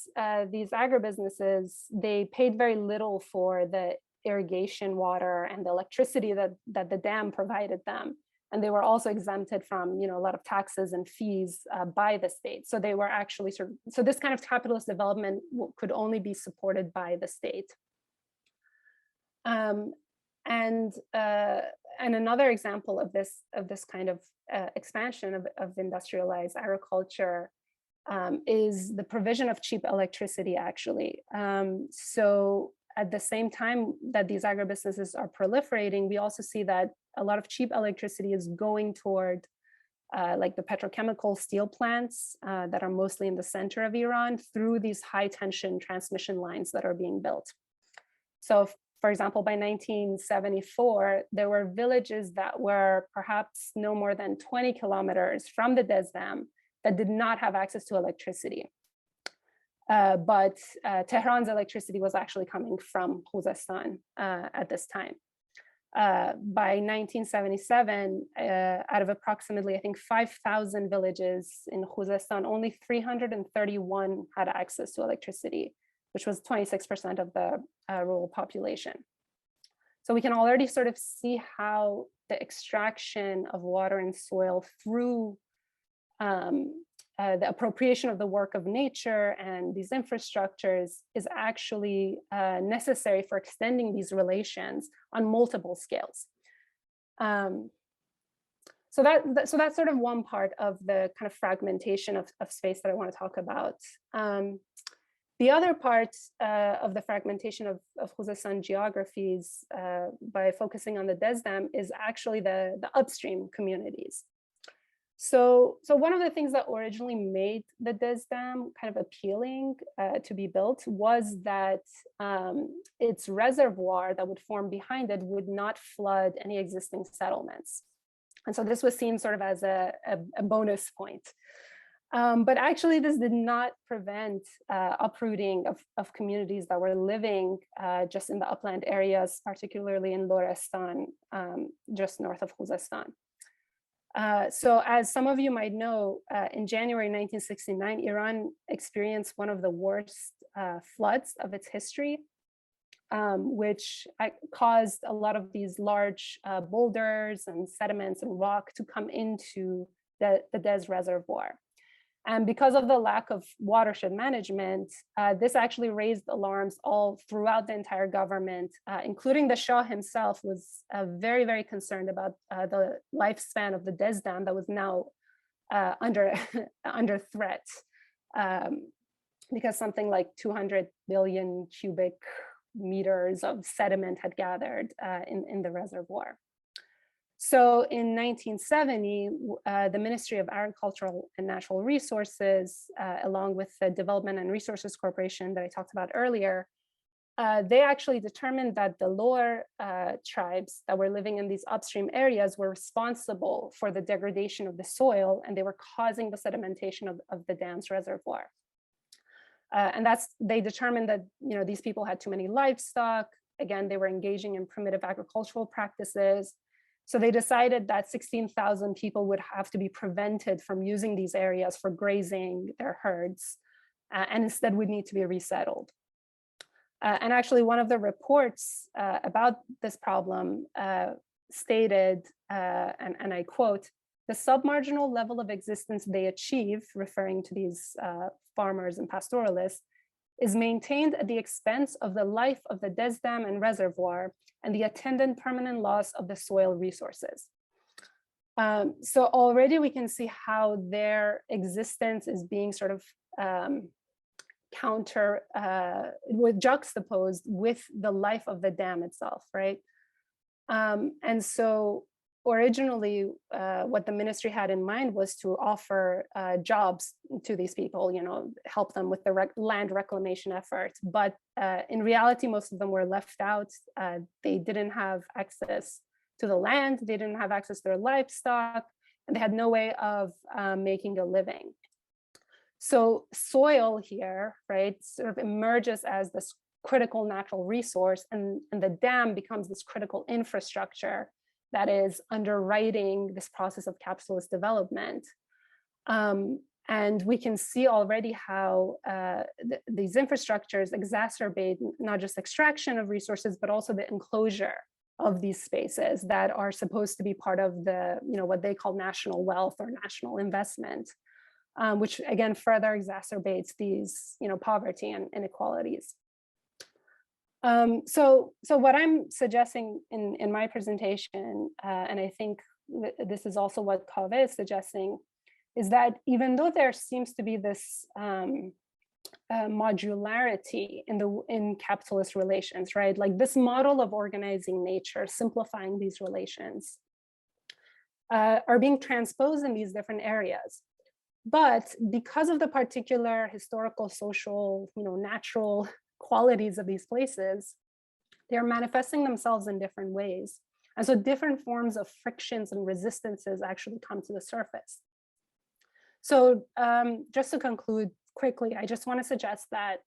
these agribusinesses, they paid very little for the irrigation water and the electricity that the dam provided them. And they were also exempted from, a lot of taxes and fees by the state. So they were actually so this kind of capitalist development could only be supported by the state. And another example of this kind of expansion of industrialized agriculture is the provision of cheap electricity, actually. So at the same time that these agribusinesses are proliferating, we also see that a lot of cheap electricity is going toward like the petrochemical steel plants that are mostly in the center of Iran through these high tension transmission lines that are being built. So for example, by 1974, there were villages that were perhaps no more than 20 kilometers from the Des Dam that did not have access to electricity. But Tehran's electricity was actually coming from Khuzestan at this time. By 1977, out of approximately, I think, 5,000 villages in Khuzestan, only 331 had access to electricity, which was 26% of the rural population. So we can already sort of see how the extraction of water and soil through the appropriation of the work of nature and these infrastructures is actually necessary for extending these relations on multiple scales. So that's sort of one part of the kind of fragmentation of space that I want to talk about. The other part of the fragmentation of Khuzestan geographies by focusing on the Des Dam is actually the upstream communities. So one of the things that originally made the Des Dam kind of appealing to be built was that its reservoir that would form behind it would not flood any existing settlements. And so this was seen sort of as a bonus point. But actually, this did not prevent uprooting of communities that were living just in the upland areas, particularly in Lorestan, just north of Khuzestan. So as some of you might know, in January 1969, Iran experienced one of the worst floods of its history, which caused a lot of these large boulders and sediments and rock to come into the Des Reservoir. And because of the lack of watershed management, this actually raised alarms all throughout the entire government, including the Shah himself was very, very concerned about the lifespan of the Des Dam that was now under threat, because something like 200 billion cubic meters of sediment had gathered in the reservoir. So in 1970, the Ministry of Agricultural and Natural Resources, along with the Development and Resources Corporation that I talked about earlier, they actually determined that the lower tribes that were living in these upstream areas were responsible for the degradation of the soil, and they were causing the sedimentation of the dam's reservoir. And they determined that these people had too many livestock. Again, they were engaging in primitive agricultural practices. So they decided that 16,000 people would have to be prevented from using these areas for grazing their herds, and instead would need to be resettled. And actually, one of the reports about this problem stated, and I quote, "The submarginal level of existence they achieve," referring to these farmers and pastoralists, "is maintained at the expense of the life of the Des Dam and reservoir and the attendant permanent loss of the soil resources." So already we can see how their existence is being sort of juxtaposed with the life of the dam itself, right? And so originally, what the ministry had in mind was to offer jobs to these people, help them with the land reclamation effort. But in reality, most of them were left out. They didn't have access to the land, they didn't have access to their livestock, and they had no way of making a living. So soil here, right, sort of emerges as this critical natural resource, and the dam becomes this critical infrastructure that is underwriting this process of capitalist development. And we can see already how these infrastructures exacerbate not just extraction of resources, but also the enclosure of these spaces that are supposed to be part of the, what they call national wealth or national investment, which again further exacerbates these, poverty and inequalities. So what I'm suggesting in my presentation, and I think this is also what Kaveh is suggesting, is that even though there seems to be this modularity in capitalist relations, right? Like this model of organizing nature, simplifying these relations, are being transposed in these different areas. But because of the particular historical, social, natural qualities of these places, they're manifesting themselves in different ways. And so different forms of frictions and resistances actually come to the surface. So just to conclude quickly, I just want to suggest that,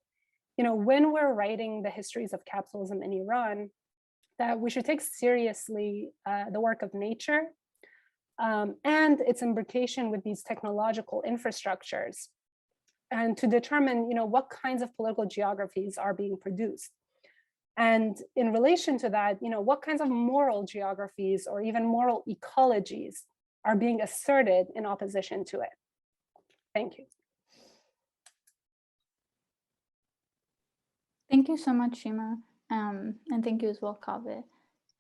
when we're writing the histories of capitalism in Iran, that we should take seriously the work of nature and its imbrication with these technological infrastructures, and to determine, what kinds of political geographies are being produced. And in relation to that, what kinds of moral geographies or even moral ecologies are being asserted in opposition to it. Thank you. Thank you so much, Shima. And thank you as well, Kaveh.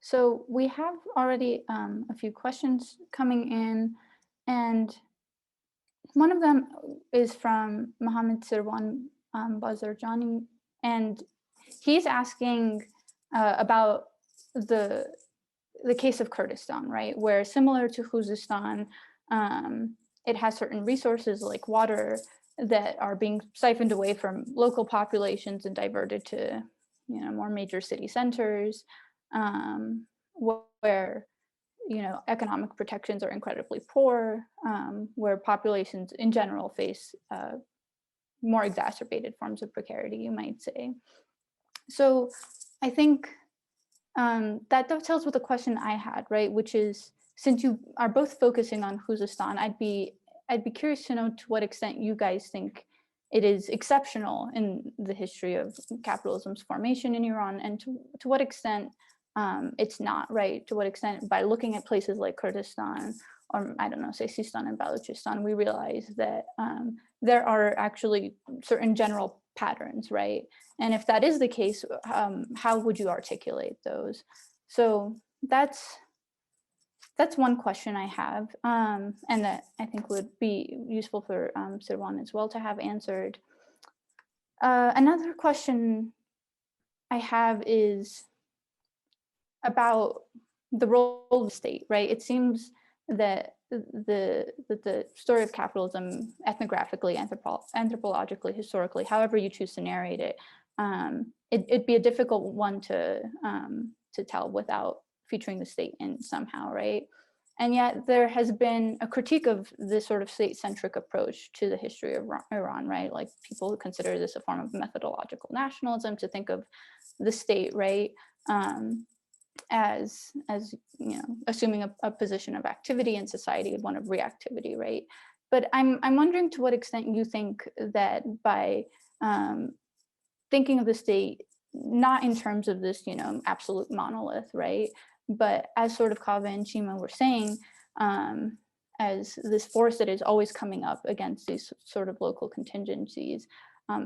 So we have already a few questions coming in, and one of them is from Mohammed Sirwan Bazarjani, and he's asking about the case of Kurdistan, right? Where similar to Khuzestan, it has certain resources like water that are being siphoned away from local populations and diverted to, more major city centers, where economic protections are incredibly poor, where populations in general face more exacerbated forms of precarity, you might say. So I think that dovetails with the question I had, right? Which is, since you are both focusing on Khuzestan, I'd be curious to know to what extent you guys think it is exceptional in the history of capitalism's formation in Iran, and to what extent it's not, right? To what extent, by looking at places like Kurdistan, or I don't know, say Sistan and Balochistan, we realize that there are actually certain general patterns, right? And if that is the case, how would you articulate those? So that's one question I have, and that I think would be useful for Sirwan as well to have answered. Another question I have is about the role of the state, right? It seems that the story of capitalism, ethnographically, anthropologically, historically, however you choose to narrate it, it'd be a difficult one to tell without featuring the state in somehow, right? And yet there has been a critique of this sort of state-centric approach to the history of Iran, right? Like people who consider this a form of methodological nationalism, to think of the state, right, as assuming a position of activity in society, one of reactivity, right? But I'm wondering to what extent you think that by thinking of the state not in terms of this, absolute monolith, right? But as sort of Kaveh and Shima were saying, as this force that is always coming up against these sort of local contingencies,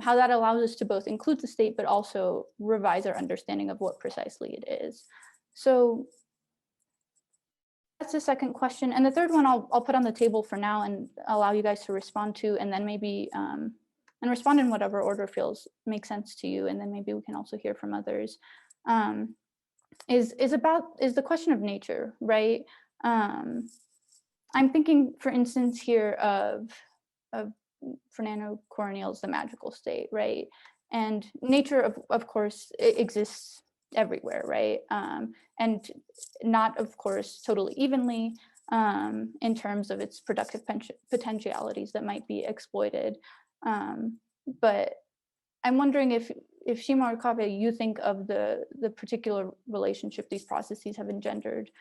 how that allows us to both include the state, but also revise our understanding of what precisely it is. So that's the second question. And the third one I'll put on the table for now and allow you guys to respond to, and then maybe, and respond in whatever order makes sense to you. And then maybe we can also hear from others. Is the question of nature, right? I'm thinking, for instance, here of Fernando Coronil's The Magical State, right? And nature, of course, it exists everywhere, right? And not, of course, totally evenly in terms of its productive potentialities that might be exploited. But I'm wondering if Shima or Kaveh, you think of the particular relationship these processes have engendered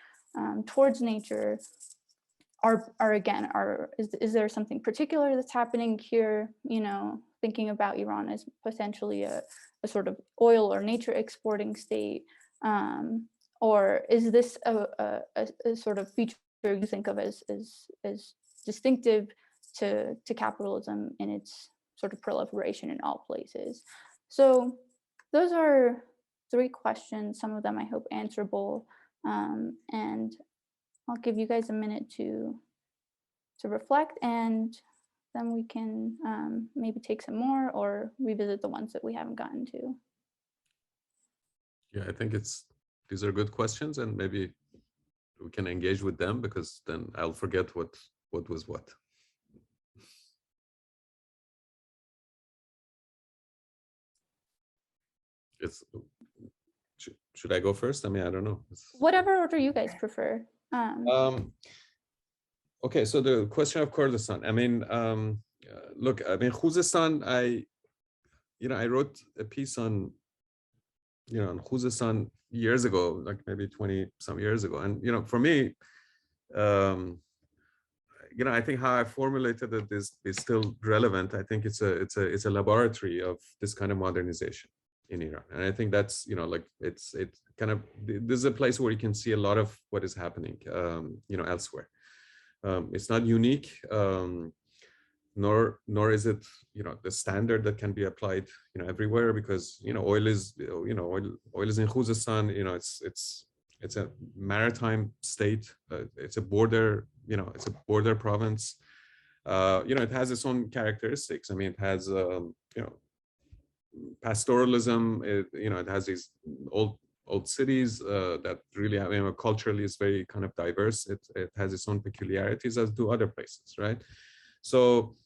towards nature, is there something particular that's happening here? You know, thinking about Iran as potentially a sort of oil or nature exporting state, or is this a sort of feature you think of as distinctive to capitalism in its sort of proliferation in all places? So those are 3 questions, some of them I hope answerable, and I'll give you guys a minute to reflect, and then we can maybe take some more or revisit the ones that we haven't gotten to. Yeah, I think these are good questions, and maybe we can engage with them, because then I'll forget what was what. Should I go first? I mean, I don't know. Whatever order you guys prefer. Okay, so the question of Kurdistan. I mean, look, I mean, Khuzestan. I wrote a piece on Khuzestan years ago, like maybe 20 some years ago, and for me, I think how I formulated it is still relevant. I think it's a laboratory of this kind of modernization in Iran, and I think that's it's kind of, this is a place where you can see a lot of what is happening elsewhere. It's not unique, nor is it the standard that can be applied everywhere, because oil is oil is in Khuzestan. It's a maritime state. It's a border province. It has its own characteristics. I mean, it has pastoralism. It has these old cities that really have, culturally is very kind of diverse. It has its own peculiarities, as do other places, right? So,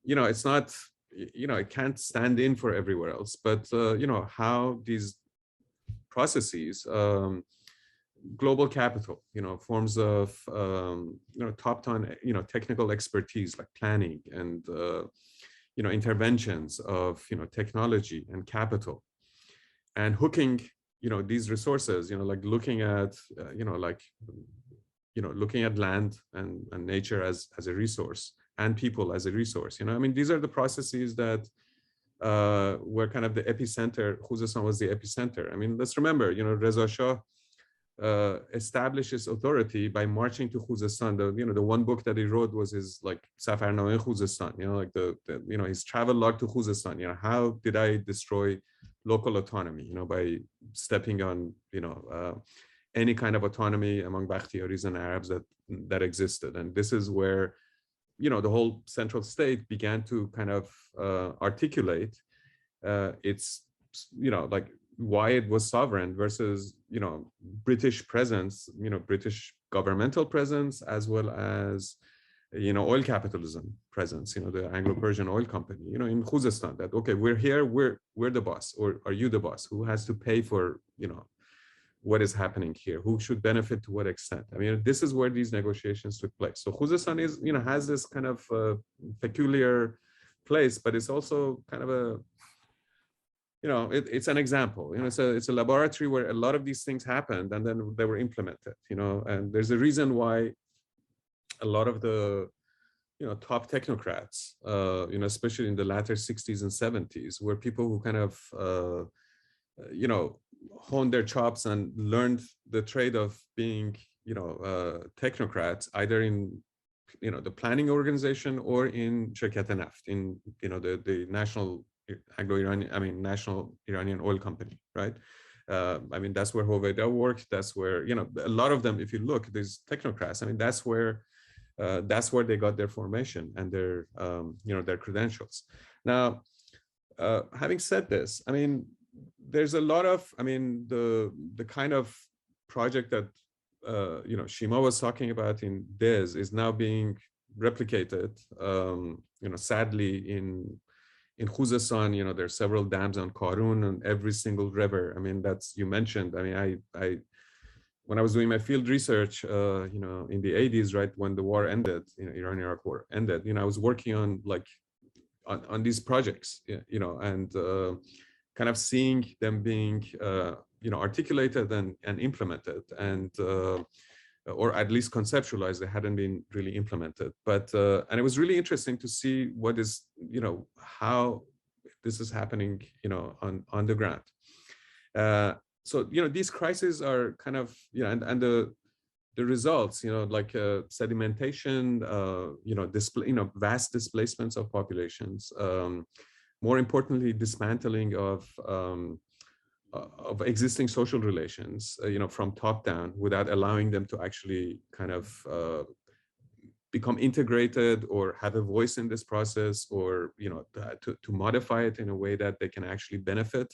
it's not, it can't stand in for everywhere else, but how these processes, global capital, forms of top-down, technical expertise like planning and interventions of technology and capital, and hooking these resources, like looking at looking at land and nature as a resource, and people as a resource. I mean, these are the processes that were kind of the epicenter. Khuzestan was the epicenter. I mean, let's remember, Reza Shah established his authority by marching to Khuzestan. The one book that he wrote was his Safarnameh Khuzestan, his travel log to Khuzestan. How did I destroy local autonomy, by stepping on, any kind of autonomy among Bakhtiaris and Arabs that existed. And this is where, the whole central state began to kind of articulate its, why it was sovereign versus, British presence, British governmental presence, as well as, oil capitalism presence, the Anglo-Persian Oil Company, in Khuzestan, that, okay, we're here, we're the boss, or are you the boss? Who has to pay for, what is happening here? Who should benefit to what extent? I mean, this is where these negotiations took place. So Khuzestan is, has this kind of peculiar place, but it's also kind of a, it's an example. It's a laboratory where a lot of these things happened, and then they were implemented. And there's a reason why a lot of the top technocrats, especially in the latter 60s and 70s, were people who kind of honed their chops and learned the trade of being technocrats, either in the planning organization or in Shirkat Naft, in the national Anglo-Iranian, national Iranian oil company, right? I mean, that's where Hoveyda worked. That's where a lot of them, if you look, these technocrats, I mean, that's where they got their formation and their their credentials. Now, having said this, I mean, there's a lot of, I mean, the kind of project that Shima was talking about in DES is now being replicated, sadly in Khuzestan. There's several dams on Karun and every single river. I mean, that's, you mentioned, I mean, I when I was doing my field research, in the 80s, right, when the war ended, Iran-Iraq war ended, I was working on on these projects, and kind of seeing them being, articulated and implemented, and or at least conceptualized. They hadn't been really implemented, but and it was really interesting to see what is, how this is happening, on the ground. So these crises are kind of, and the results, like sedimentation, vast displacements of populations. More importantly, dismantling of existing social relations, from top down, without allowing them to actually kind of become integrated or have a voice in this process, or to modify it in a way that they can actually benefit.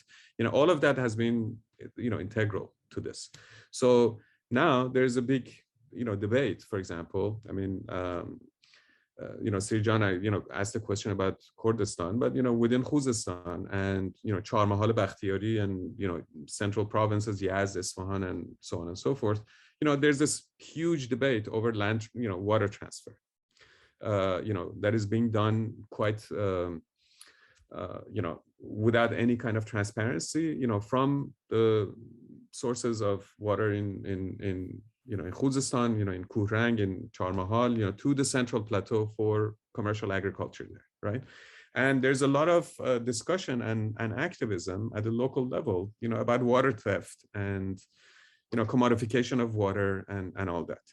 All of that has been integral to this. So now there's a big debate. For example, I mean, Sirjan, asked a question about Kurdistan, but within Khuzestan and Char Mahal Bakhtiyari and central provinces, Yazd, Isfahan, and so on and so forth, there's this huge debate over land, water transfer, that is being done quite without any kind of transparency, from the sources of water in Khuzestan, in Kuhrang, in Char Mahal, to the central plateau for commercial agriculture there, right? And there's a lot of discussion and activism at the local level, about water theft and, commodification of water and all that.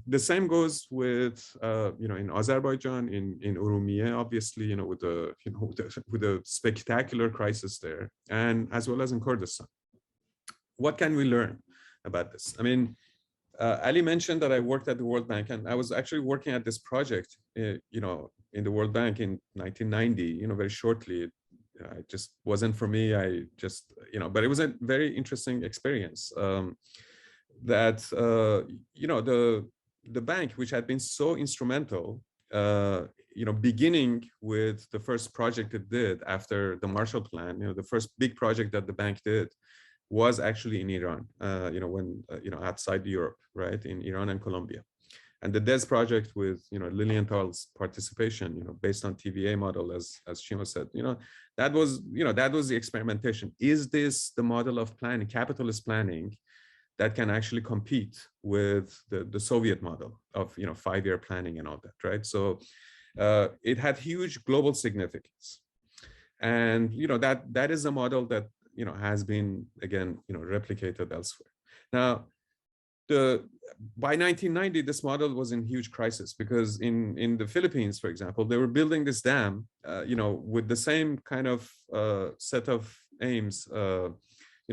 The same goes with, in Azerbaijan, in Urumia, obviously, with the spectacular crisis there, and as well as in Kurdistan. What can we learn about this? I mean, Ali mentioned that I worked at the World Bank, and I was actually working at this project, in the World Bank in 1990, very shortly. It just wasn't for me. I just, but it was a very interesting experience. That, the bank, which had been so instrumental, beginning with the first project it did after the Marshall Plan, the first big project that the bank did was actually in Iran, when, outside Europe, right, in Iran and Colombia. And the DES project with, Lilienthal's participation, based on TVA model, as Shima said, that was the experimentation. Is this the model of planning, capitalist planning, that can actually compete with the Soviet model of, 5-year planning and all that, right? So it had huge global significance. And, that is a model that, has been, again, replicated elsewhere. Now, by 1990, this model was in huge crisis, because in the Philippines, for example, they were building this dam, with the same kind of set of aims.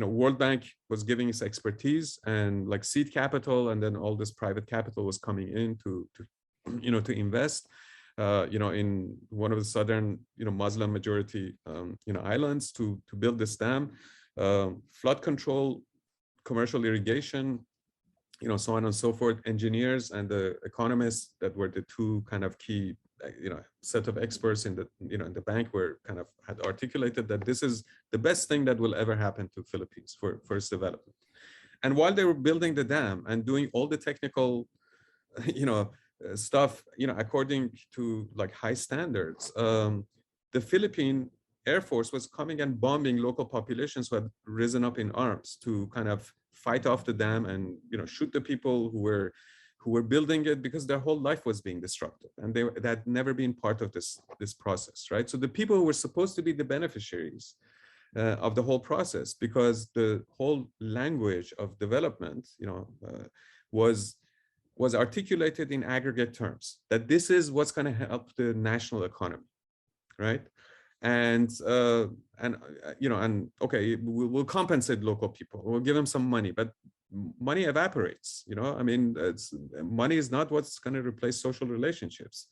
World Bank was giving its expertise and like seed capital, and then all this private capital was coming in to invest, in one of the southern, Muslim majority, islands to build this dam, flood control, commercial irrigation, so on and so forth. Engineers and the economists that were the two kind of key, set of experts in the, in the bank were kind of had articulated that this is the best thing that will ever happen to Philippines for its development. And while they were building the dam and doing all the technical, stuff, according to like high standards, the Philippine Air Force was coming and bombing local populations who had risen up in arms to kind of fight off the dam and, shoot the people who were building it, because their whole life was being disrupted, and they had never been part of this process, right? So the people who were supposed to be the beneficiaries of the whole process, because the whole language of development, was articulated in aggregate terms, that this is what's going to help the national economy, right? And okay, we'll compensate local people, we'll give them some money, but money evaporates. I mean, money is not what's going to replace social relationships.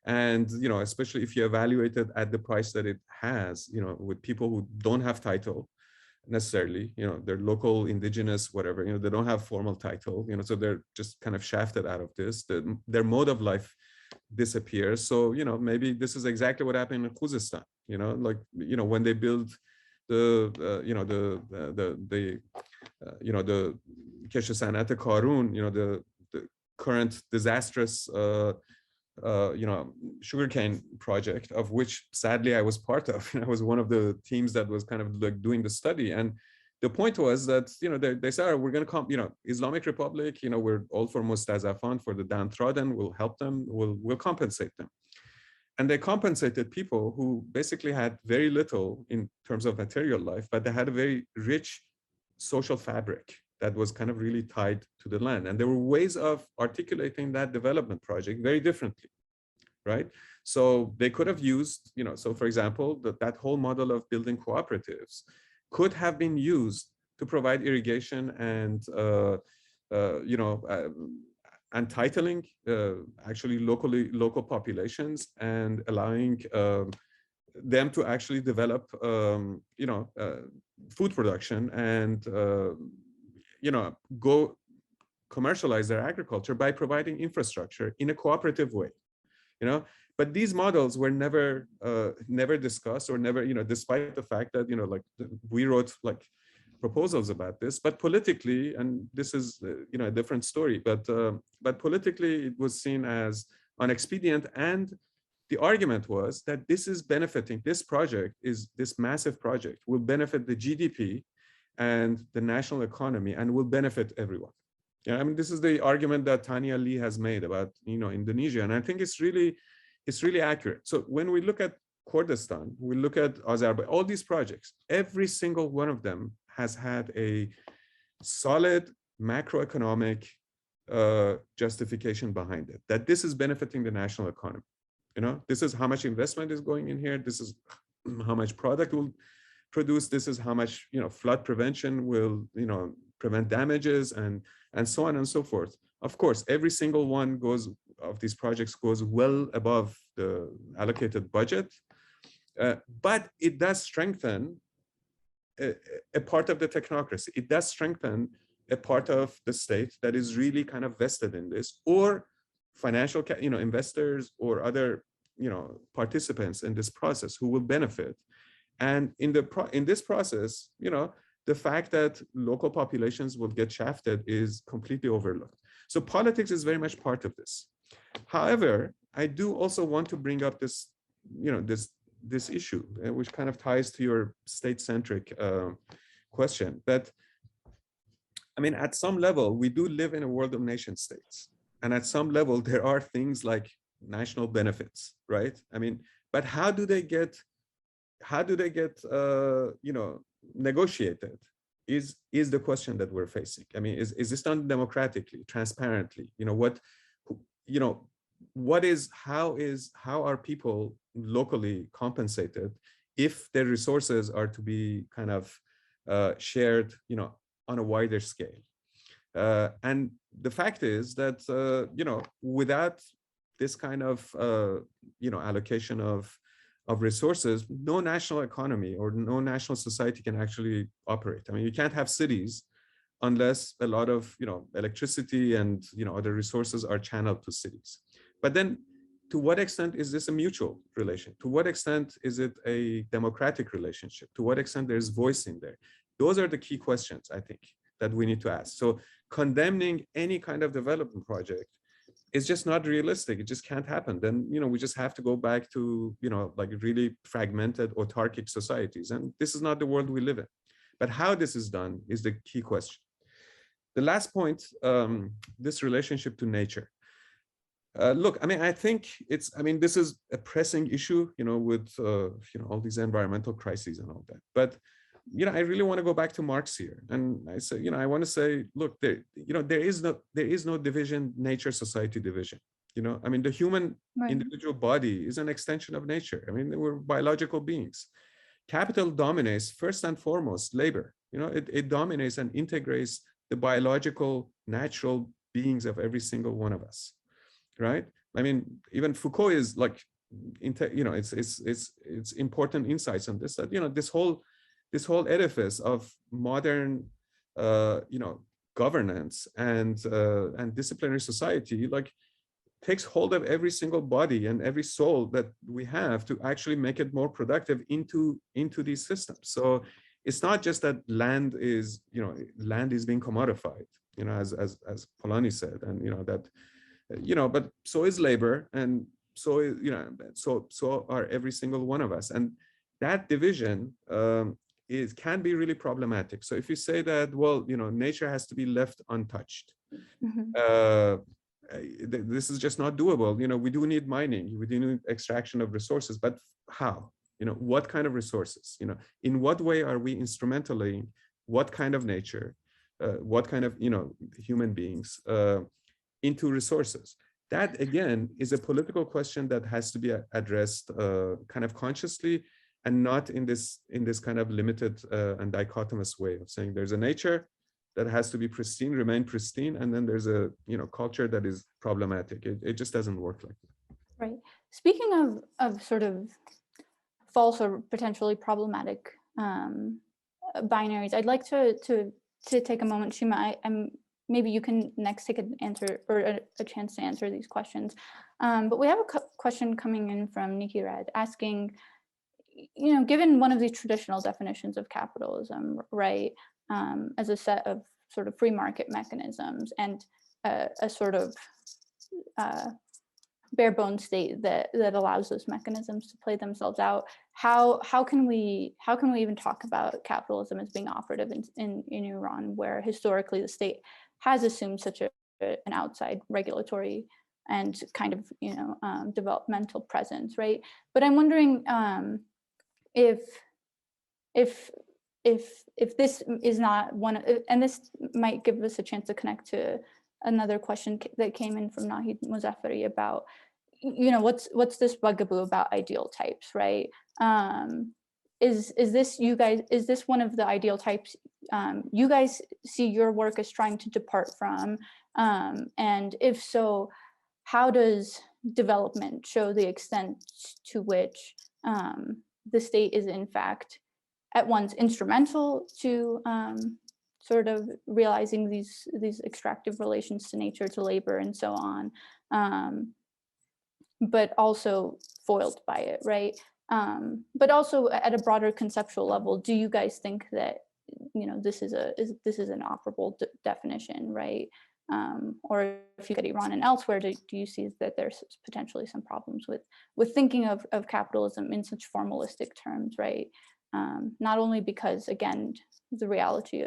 And especially if you evaluate it at the price that it has, with people who don't have title, necessarily, they're local, indigenous, whatever, they don't have formal title, so they're just kind of shafted out of this. Their mode of life disappears. So, maybe this is exactly what happened in Khuzestan, when they build the Kesh Sanat Karun, the current disastrous sugarcane project, of which sadly I was part of. I was one of the teams that was kind of like doing the study. And the point was that, they said, we're going to come, Islamic Republic, we're all for Mustazafan, for the downtrodden, we'll help them, we'll compensate them. And they compensated people who basically had very little in terms of material life, but they had a very rich social fabric that was kind of really tied to the land. And there were ways of articulating that development project very differently, right? So they could have used, so for example, that whole model of building cooperatives could have been used to provide irrigation and, and titling actually local populations, and allowing them to actually develop, food production and, go commercialize their agriculture by providing infrastructure in a cooperative way, But these models were never discussed, or never, despite the fact that, we wrote like proposals about this, but politically, and this is, a different story, but politically it was seen as unexpedient. And the argument was that this is benefiting, this massive project will benefit the GDP and the national economy, and will benefit everyone. This is the argument that Tanya Lee has made about, Indonesia. And I think it's really accurate. So when we look at Kurdistan, we look at Azerbaijan, all these projects, every single one of them has had a solid macroeconomic justification behind it, that this is benefiting the national economy. This is how much investment is going in here. This is how much product will produce. This is how much, flood prevention will, prevent damages, and so on and so forth. Of course, every single one of these projects goes well above the allocated budget, but it does strengthen a part of the technocracy. It does strengthen a part of the state that is really kind of vested in this, or financial, investors or other, participants in this process who will benefit. And in this process, the fact that local populations will get shafted is completely overlooked. So politics is very much part of this. However, I do also want to bring up this, this issue, which kind of ties to your state-centric question, that, at some level, we do live in a world of nation states. And at some level, there are things like national benefits, right? But how do they get negotiated is the question that we're facing. Is this done democratically, transparently? How are people locally compensated if their resources are to be kind of shared, on a wider scale? And the fact is that, without this kind of, allocation of resources, no national economy or no national society can actually operate. You can't have cities unless a lot of, electricity and, other resources are channeled to cities. But then, to what extent is this a mutual relation? To what extent is it a democratic relationship? To what extent there's voice in there? Those are the key questions, I think, that we need to ask. So condemning any kind of development project is just not realistic. It just can't happen. Then, we just have to go back to, like really fragmented, autarkic societies. And this is not the world we live in. But how this is done is the key question. The last point, this relationship to nature. Look, I think it's, this is a pressing issue, with, all these environmental crises and all that. But, I really want to go back to Marx here. And I say, I want to say, look, there is no division, nature, society division. The human individual body is an extension of nature. We're biological beings. Capital dominates, first and foremost, labor. It dominates and integrates the biological, natural beings of every single one of us. Right? Even Foucault is like, it's important insights on this, that, this whole this whole edifice of modern, governance and disciplinary society, like, takes hold of every single body and every soul that we have to actually make it more productive into these systems. So it's not just that land is being commodified, as Polanyi said, and that, but so is labor, and so is, so are every single one of us. And that division can be really problematic. So if you say that, well, nature has to be left untouched, this is just not doable. We do need mining, we do need extraction of resources, but how? What kind of resources? In what way are we instrumentally what kind of nature, what kind of human beings into resources? That again is a political question that has to be addressed kind of consciously, and not in this kind of limited and dichotomous way of saying there's a nature that has to be pristine, remain pristine, and then there's a culture that is problematic. It just doesn't work like that. Right. Speaking of sort of false or potentially problematic binaries, I'd like to take a moment, Shima. Maybe you can next take an answer or a chance to answer these questions. But we have a question coming in from Nikki Red asking, given one of these traditional definitions of capitalism, right, as a set of sort of free market mechanisms and a sort of bare bones state that allows those mechanisms to play themselves out, how can we even talk about capitalism as being operative in Iran, where historically the state has assumed such an outside regulatory and kind of developmental presence, right? But I'm wondering if this is not one, and this might give us a chance to connect to another question that came in from Nahid Muzaffari about, what's this bugaboo about ideal types, right? Is this one of the ideal types you guys see your work as trying to depart from? And if so, how does development show the extent to which the state is in fact at once instrumental to sort of realizing these extractive relations to nature, to labor, and so on, but also foiled by it, right? But also at a broader conceptual level, do you guys think that this is an operable definition, right? Or if you get Iran and elsewhere, do you see that there's potentially some problems with thinking of capitalism in such formalistic terms, right? Not only because, again, the reality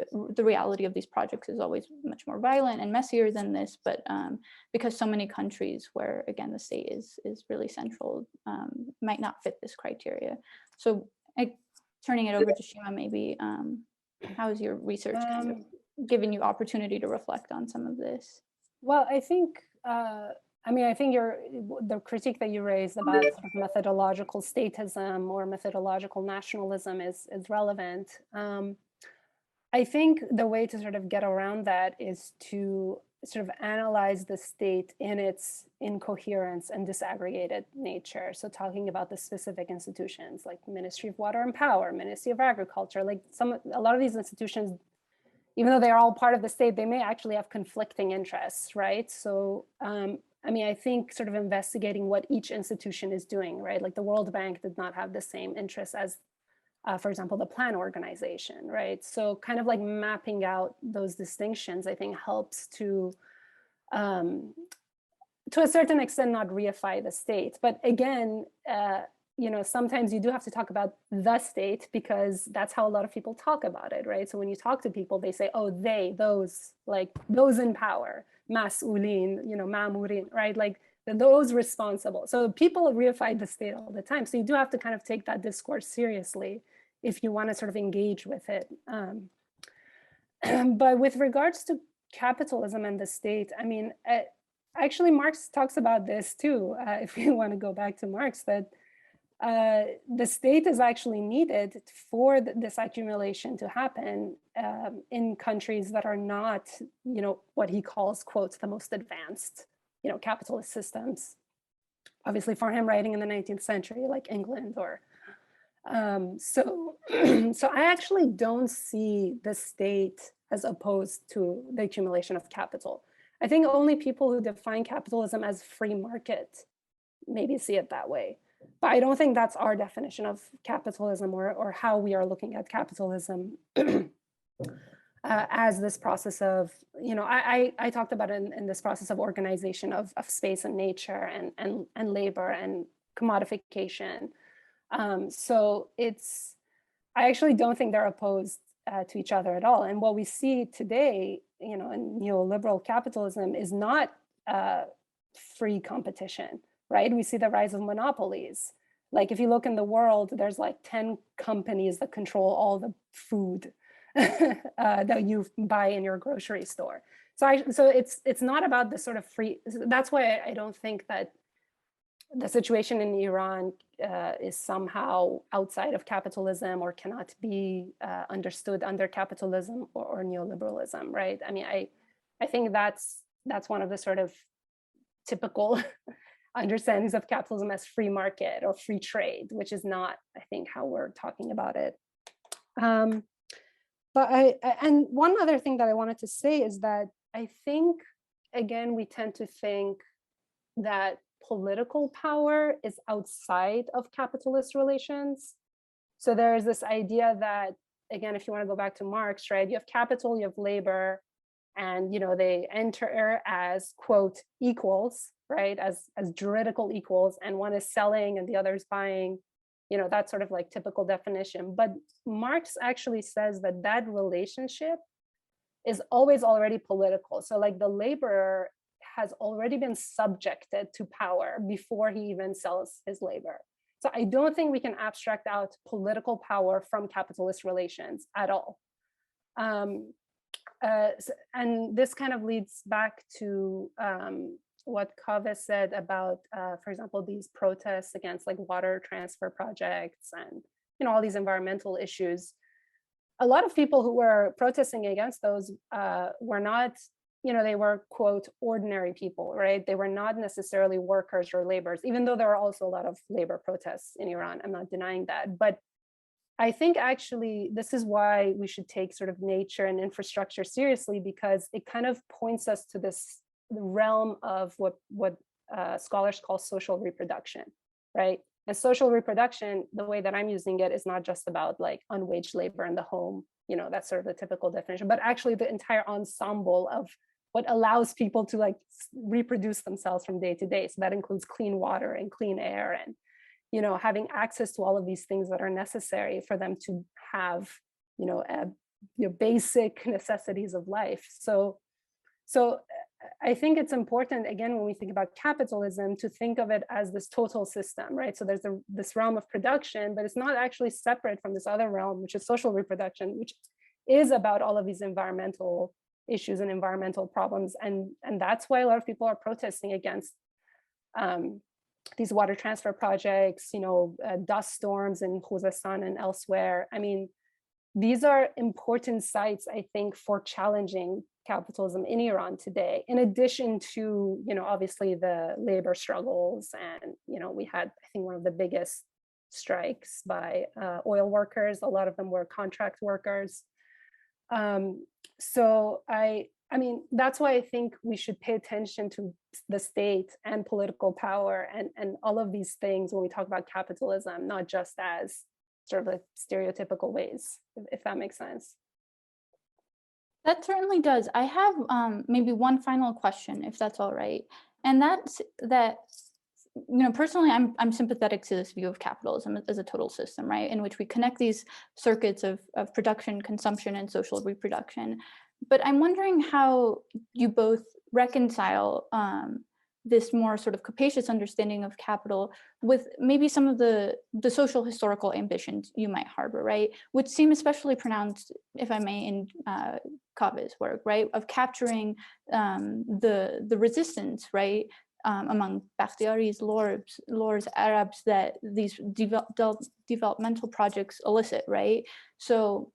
of these projects is always much more violent and messier than this, but because so many countries where, again, the state is really central might not fit this criteria. So turning it over to Shima, maybe, how is your research kind of giving you opportunity to reflect on some of this? Well, I think, I think the critique that you raised about sort of methodological statism or methodological nationalism is relevant. I think the way to sort of get around that is to sort of analyze the state in its incoherence and disaggregated nature. So talking about the specific institutions like Ministry of Water and Power, Ministry of Agriculture, like a lot of these institutions, even though they're all part of the state, they may actually have conflicting interests, right? So, I think sort of investigating what each institution is doing, right? Like the World Bank did not have the same interests as, for example, the Plan Organization, right? So kind of like mapping out those distinctions, I think helps to a certain extent, not reify the state. But again, sometimes you do have to talk about the state because that's how a lot of people talk about it, right? So when you talk to people, they say, oh, those in power, mas'ulin, ma'murin, right? Like those responsible. So people reify the state all the time. So you do have to kind of take that discourse seriously if you want to sort of engage with it. But with regards to capitalism and the state, actually Marx talks about this too, if we want to go back to Marx, that the state is actually needed for this accumulation to happen in countries that are not, what he calls, quotes, the most advanced, capitalist systems. Obviously for him writing in the 19th century, like England or So I actually don't see the state as opposed to the accumulation of capital. I think only people who define capitalism as free market maybe see it that way. But I don't think that's our definition of capitalism or how we are looking at capitalism as this process of, I talked about it in this process of organization of space and nature and labor and commodification. So I actually don't think they're opposed to each other at all. And what we see today, in neoliberal capitalism is not free competition, right? We see the rise of monopolies. Like if you look in the world, there's like 10 companies that control all the food that you buy in your grocery store. So it's not about the sort of free. That's why I don't think that the situation in Iran is somehow outside of capitalism or cannot be understood under capitalism or neoliberalism, right? I mean, I think that's one of the sort of typical understandings of capitalism as free market or free trade, which is not, I think, how we're talking about it. And one other thing that I wanted to say is that I think, again, we tend to think that political power is outside of capitalist relations. So there's this idea that, again, if you want to go back to Marx, right, you have capital, you have labor, and they enter as, quote, equals, right, as juridical equals, and one is selling and the other is buying. That's sort of like typical definition. But Marx actually says that relationship is always already political. So like the laborer has already been subjected to power before he even sells his labor. So I don't think we can abstract out political power from capitalist relations at all. And this kind of leads back to what Kaveh said about, for example, these protests against like water transfer projects and all these environmental issues. A lot of people who were protesting against those were not, they were, quote, ordinary people, right? They were not necessarily workers or laborers, even though there are also a lot of labor protests in Iran. I'm not denying that. But I think actually this is why we should take sort of nature and infrastructure seriously, because it kind of points us to this realm of what scholars call social reproduction, right? And social reproduction, the way that I'm using it, is not just about like unwaged labor in the home, that's sort of the typical definition, but actually the entire ensemble of what allows people to like reproduce themselves from day to day. So that includes clean water and clean air and, having access to all of these things that are necessary for them to have, basic necessities of life. So I think it's important, again, when we think about capitalism, to think of it as this total system, right? So there's this realm of production, but it's not actually separate from this other realm, which is social reproduction, which is about all of these environmental issues and environmental problems. And that's why a lot of people are protesting against these water transfer projects, dust storms in Khuzestan and elsewhere. I mean, these are important sites, I think, for challenging capitalism in Iran today, in addition to, obviously the labor struggles. And, we had, I think, one of the biggest strikes by oil workers. A lot of them were contract workers. So I mean, that's why I think we should pay attention to the state and political power and all of these things when we talk about capitalism, not just as sort of like stereotypical ways, if that makes sense. That certainly does. I have maybe one final question, if that's all right. And that's that, personally, I'm sympathetic to this view of capitalism as a total system, right? In which we connect these circuits of production, consumption, and social reproduction. But I'm wondering how you both reconcile this more sort of capacious understanding of capital with maybe some of the social historical ambitions you might harbor, right? Which seem especially pronounced, if I may, in Kaveh's work, right? Of capturing the resistance, right? Among Bakhtiari's, Lors, Arabs that these developmental projects elicit, right? So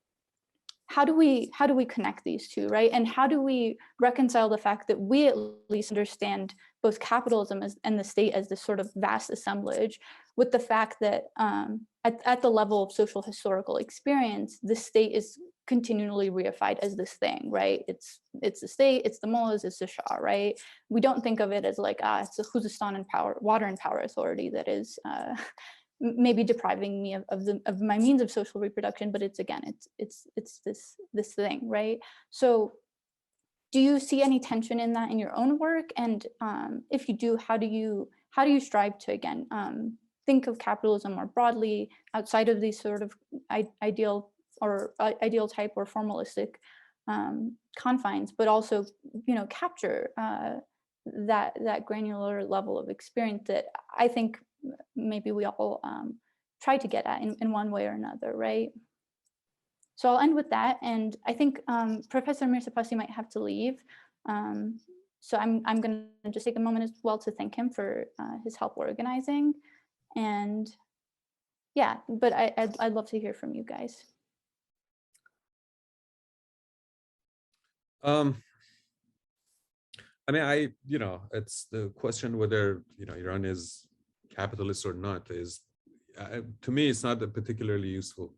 how do we connect these two, right? And how do we reconcile the fact that we at least understand both capitalism and the state as this sort of vast assemblage, with the fact that at the level of social historical experience, the state is continually reified as this thing, right? It's the state, it's the mullahs, it's the Shah, right? We don't think of it as like, it's the Khuzestan and water and power authority that is maybe depriving me of my means of social reproduction, but it's this thing, right? So do you see any tension in that in your own work? And if you do, how do you strive to, again, think of capitalism more broadly outside of these sort of ideal type or formalistic confines, but also, capture that granular level of experience that I think maybe we all try to get at in one way or another, right? So I'll end with that, and I think Professor Mirsapasi might have to leave, so I'm going to just take a moment as well to thank him for his help organizing, and yeah, but I'd love to hear from you guys. I mean, it's the question whether, Iran is capitalist or not is, to me, it's not a particularly useful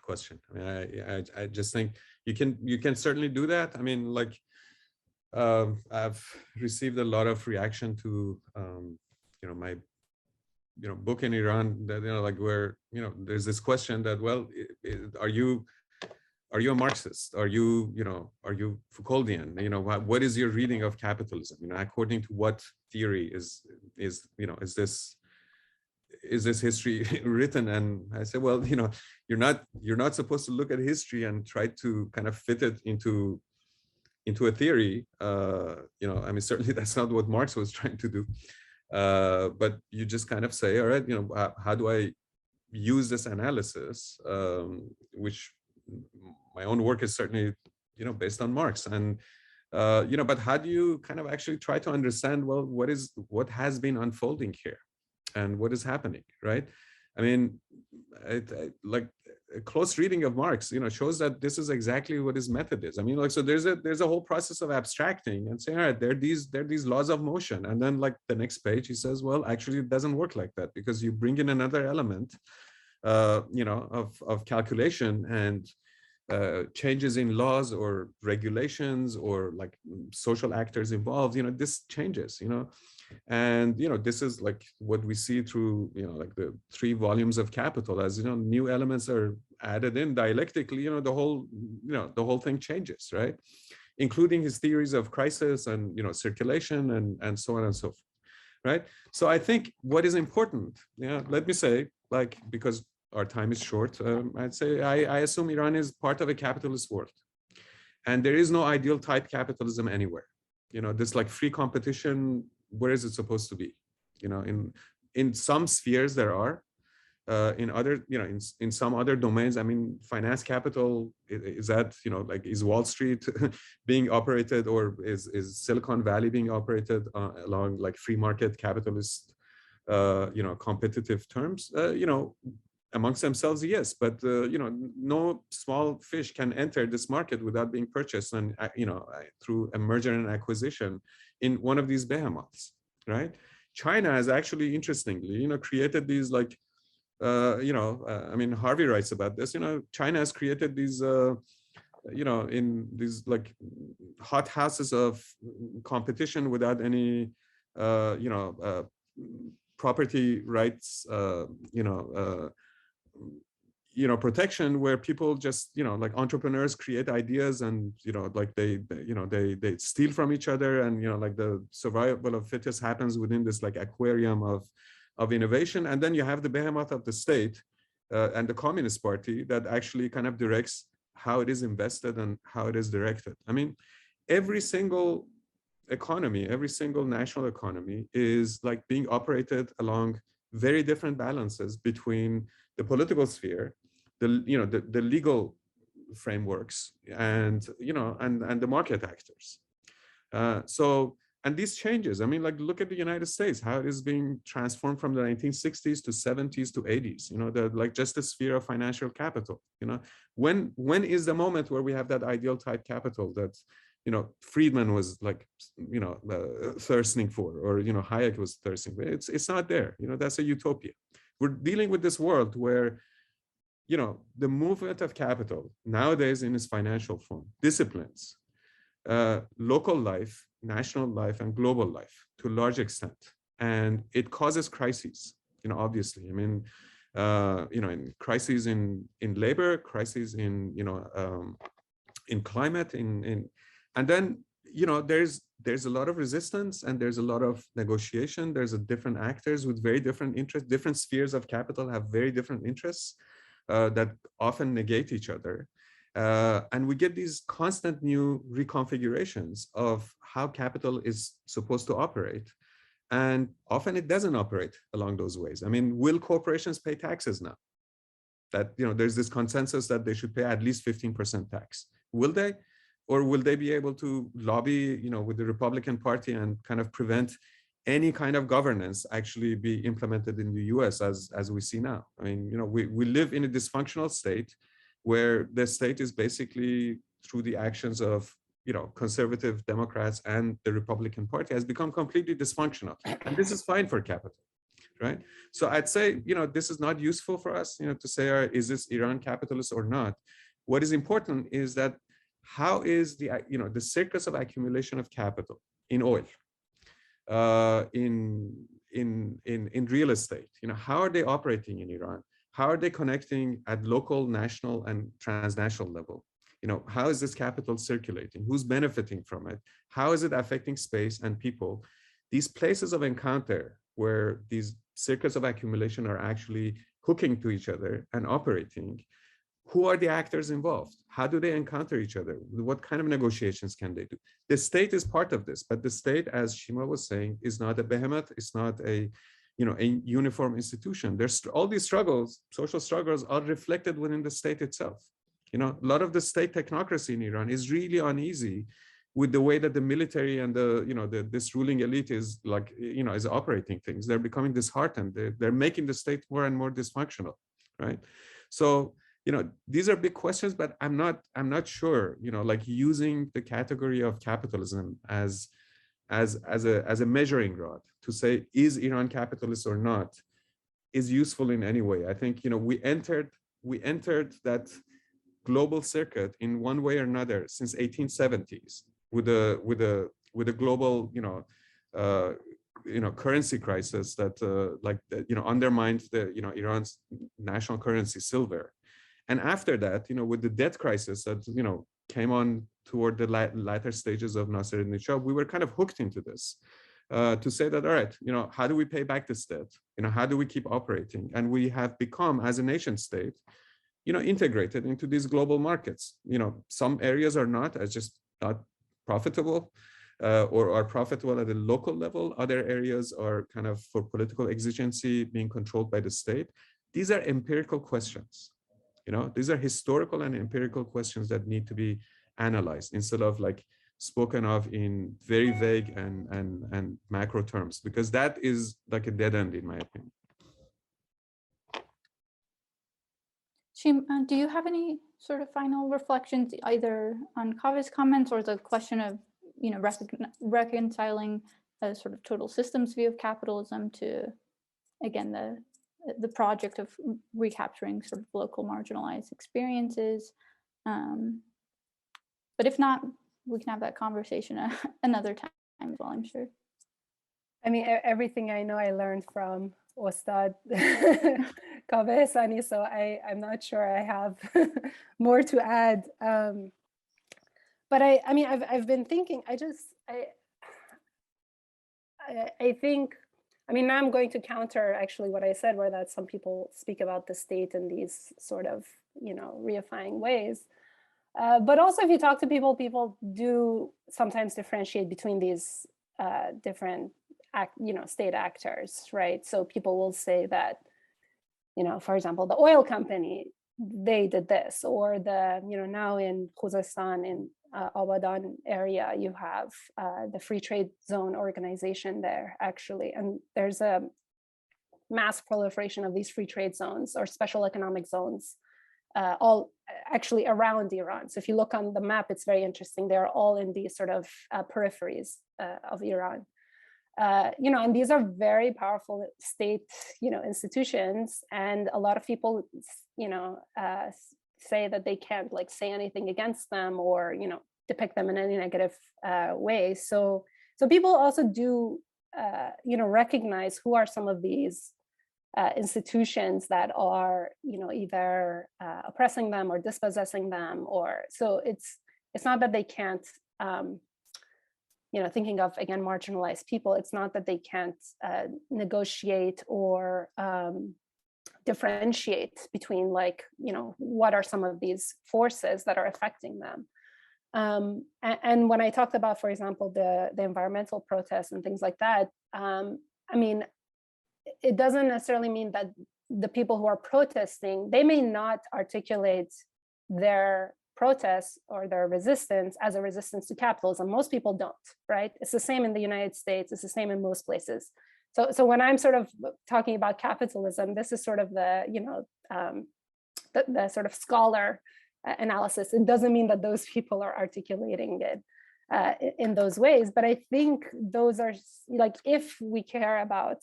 question. I mean, I just think you can certainly do that. I mean, like, I've received a lot of reaction to, my, book in Iran that, like where, there's this question that, well, are you a Marxist? Are you Foucauldian? What is your reading of capitalism? According to what theory is this history written? And I said, well, you're not supposed to look at history and try to kind of fit it into a theory. I mean, certainly that's not what Marx was trying to do. But you just kind of say, all right, how do I use this analysis, which my own work is certainly, based on Marx, and but how do you kind of actually try to understand, well, what has been unfolding here, and what is happening, right? I mean, like a close reading of Marx, shows that this is exactly what his method is. I mean, like, so there's a whole process of abstracting and saying, all right, there are these laws of motion, and then like the next page he says, well, actually it doesn't work like that, because you bring in another element, of calculation, and changes in laws or regulations or like social actors involved, this changes, and this is like what we see through, like the 3 volumes of Capital, as new elements are added in dialectically, the whole thing changes, right? Including his theories of crisis and circulation and so on and so forth, right? So I think what is important, let me say, like, because our time is short, I'd say I assume Iran is part of a capitalist world, and there is no ideal type capitalism anywhere. This like free competition, where is it supposed to be? In some spheres there are, in other, in some other domains. I mean, finance capital, is that, like, is Wall Street being operated, or is Silicon Valley being operated along like free market capitalist, competitive terms? Amongst themselves, yes, but no small fish can enter this market without being purchased and through a merger and acquisition in one of these behemoths, right? China has actually, interestingly, created these like, I mean, Harvey writes about this. China has created these, in these like hot houses of competition without any, property rights, protection, where people just, like entrepreneurs create ideas and, like they steal from each other, and, like the survival of fittest happens within this like aquarium of innovation. And then you have the behemoth of the state and the Communist Party that actually kind of directs how it is invested and how it is directed. I mean, every single economy, every single national economy is like being operated along very different balances between the political sphere, the legal frameworks, and and the market actors. So And these changes, I mean, like, look at the United States, how it is being transformed from the 1960s to 70s to 80s, you know, like just the sphere of financial capital, you know, when is the moment where we have that ideal type capital that, you know, Friedman was like, you know, thirsting for, or, you know, Hayek was thirsting for? It's not there, you know, that's a utopia. We're dealing with this world where, you know, the movement of capital nowadays in its financial form disciplines local life, national life, and global life to a large extent. And it causes crises, you know, obviously. I mean, you know, in crises in labor, crises in, you know, in climate, and then, you know, there's a lot of resistance and there's a lot of negotiation. There's a different actors with very different interests. Different spheres of capital have very different interests that often negate each other. And we get these constant new reconfigurations of how capital is supposed to operate. And often it doesn't operate along those ways. I mean, will corporations pay taxes now? That, you know, there's this consensus that they should pay at least 15% tax. Will they? Or will they be able to lobby, you know, with the Republican Party and kind of prevent any kind of governance actually be implemented in the US as we see now? I mean, you know, we live in a dysfunctional state where the state is basically, through the actions of, you know, conservative Democrats and the Republican Party, has become completely dysfunctional. And this is fine for capital, right? So I'd say, you know, this is not useful for us, you know, to say, is this Iran capitalist or not? What is important is that how is the, you know, the circus of accumulation of capital in oil, in real estate, you know, how are they operating in Iran? How are they connecting at local, national, and transnational level? You know, how is this capital circulating? Who's benefiting from it? How is it affecting space and people? These places of encounter where these circuits of accumulation are actually hooking to each other and operating. Who are the actors involved? How do they encounter each other? What kind of negotiations can they do? The state is part of this, but the state, as Shima was saying, is not a behemoth. It's not a, you know, a uniform institution. There's all these struggles, social struggles, are reflected within the state itself. You know, a lot of the state technocracy in Iran is really uneasy with the way that the military and the, you know, this ruling elite is like, you know, is operating things. They're becoming disheartened. They're making the state more and more dysfunctional, right? So, you know, these are big questions, but I'm not sure, you know, like using the category of capitalism as a measuring rod to say, is Iran capitalist or not, is useful in any way. I think, you know, we entered that global circuit in one way or another since 1870s with a global, you know, currency crisis that you know, undermined the, you know, Iran's national currency, silver. And after that, you know, with the debt crisis that, you know, came on toward the latter stages of Nasseruddin Shah, we were kind of hooked into this to say that, all right, you know, how do we pay back this debt? You know, how do we keep operating? And we have become, as a nation state, you know, integrated into these global markets. You know, some areas are not, as just not profitable or are profitable at a local level. Other areas are kind of, for political exigency, being controlled by the state. These are empirical questions. You know, these are historical and empirical questions that need to be analyzed instead of like spoken of in very vague and macro terms, because that is like a dead end, in my opinion. Shima, do you have any sort of final reflections, either on Kaveh's comments or the question of, you know, reconciling a sort of total systems view of capitalism to, again, the project of recapturing sort of local marginalized experiences? But if not, we can have that conversation another time as well, I'm sure. I mean, everything I know I learned from Ustad Kaveh Ehsani, so I'm not sure I have more to add. But I mean, I've been thinking, I think, I mean, now I'm going to counter actually what I said, where that some people speak about the state in these sort of, you know, reifying ways. But also, if you talk to people, people do sometimes differentiate between these different, you know, state actors, right? So people will say that, you know, for example, the oil company they did this, or now in Khuzestan, in Abadan area, you have the free trade zone organization there, actually, and there's a mass proliferation of these free trade zones or special economic zones all actually around Iran. So if you look on the map, it's very interesting. They're all in these sort of peripheries of Iran. And these are very powerful state, institutions, and a lot of people, say that they can't say anything against them or, depict them in any negative way. So people also do, recognize who are some of these institutions that are, either oppressing them or dispossessing them, or so it's not that they can't. Thinking of, again, marginalized people, it's not that they can't negotiate or differentiate between what are some of these forces that are affecting them. And when I talked about, for example, the environmental protests and things like that, it doesn't necessarily mean that the people who are protesting, they may not articulate their protests or their resistance as a resistance to capitalism. Most people don't, right? It's the same in the United States. It's the same in most places. So when I'm sort of talking about capitalism, this is sort of the sort of scholar analysis. It doesn't mean that those people are articulating it in those ways, but I think those are if we care about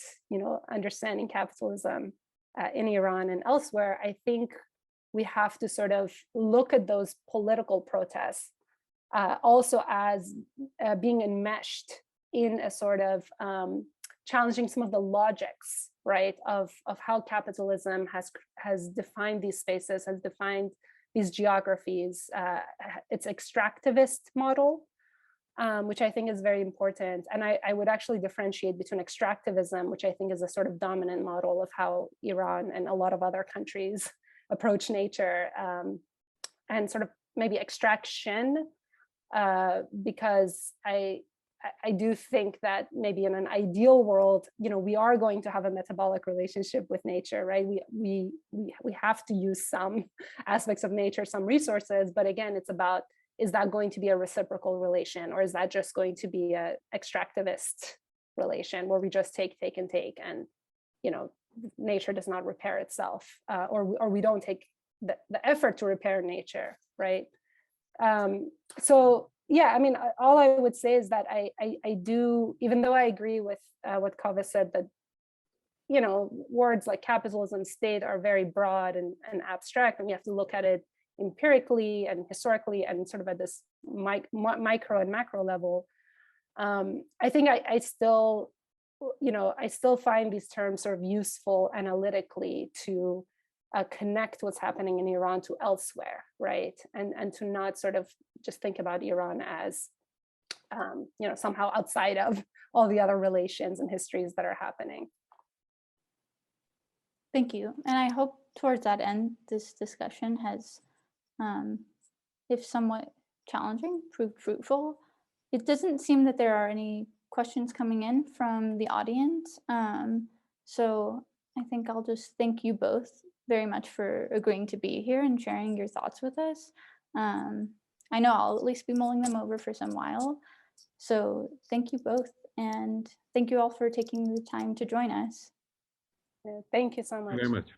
understanding capitalism in Iran and elsewhere, I think we have to sort of look at those political protests also as being enmeshed in a sort of challenging some of the logics, right, of how capitalism has defined these spaces, has defined these geographies, its extractivist model, which I think is very important. And I would actually differentiate between extractivism, which I think is a sort of dominant model of how Iran and a lot of other countries approach nature, and sort of maybe extraction, because I do think that maybe in an ideal world, we are going to have a metabolic relationship with nature, right? We have to use some aspects of nature, some resources, but again, it's about, is that going to be a reciprocal relation, or is that just going to be a extractivist relation where we just take and take, and nature does not repair itself, or we don't take the effort to repair nature, right? So yeah, all I would say is that I do, even though I agree with what Kaveh said, that words like capitalism, state are very broad and abstract, and you have to look at it empirically and historically and sort of at this micro and macro level. I think I still find these terms sort of useful analytically to connect what's happening in Iran to elsewhere, right? And to not sort of just think about Iran as, somehow outside of all the other relations and histories that are happening. Thank you. And I hope towards that end, this discussion has, if somewhat challenging, proved fruitful. It doesn't seem that there are any questions coming in from the audience. So I think I'll just thank you both very much for agreeing to be here and sharing your thoughts with us. I know I'll at least be mulling them over for some while. So thank you both, and thank you all for taking the time to join us. Thank you so much. Thank you very much.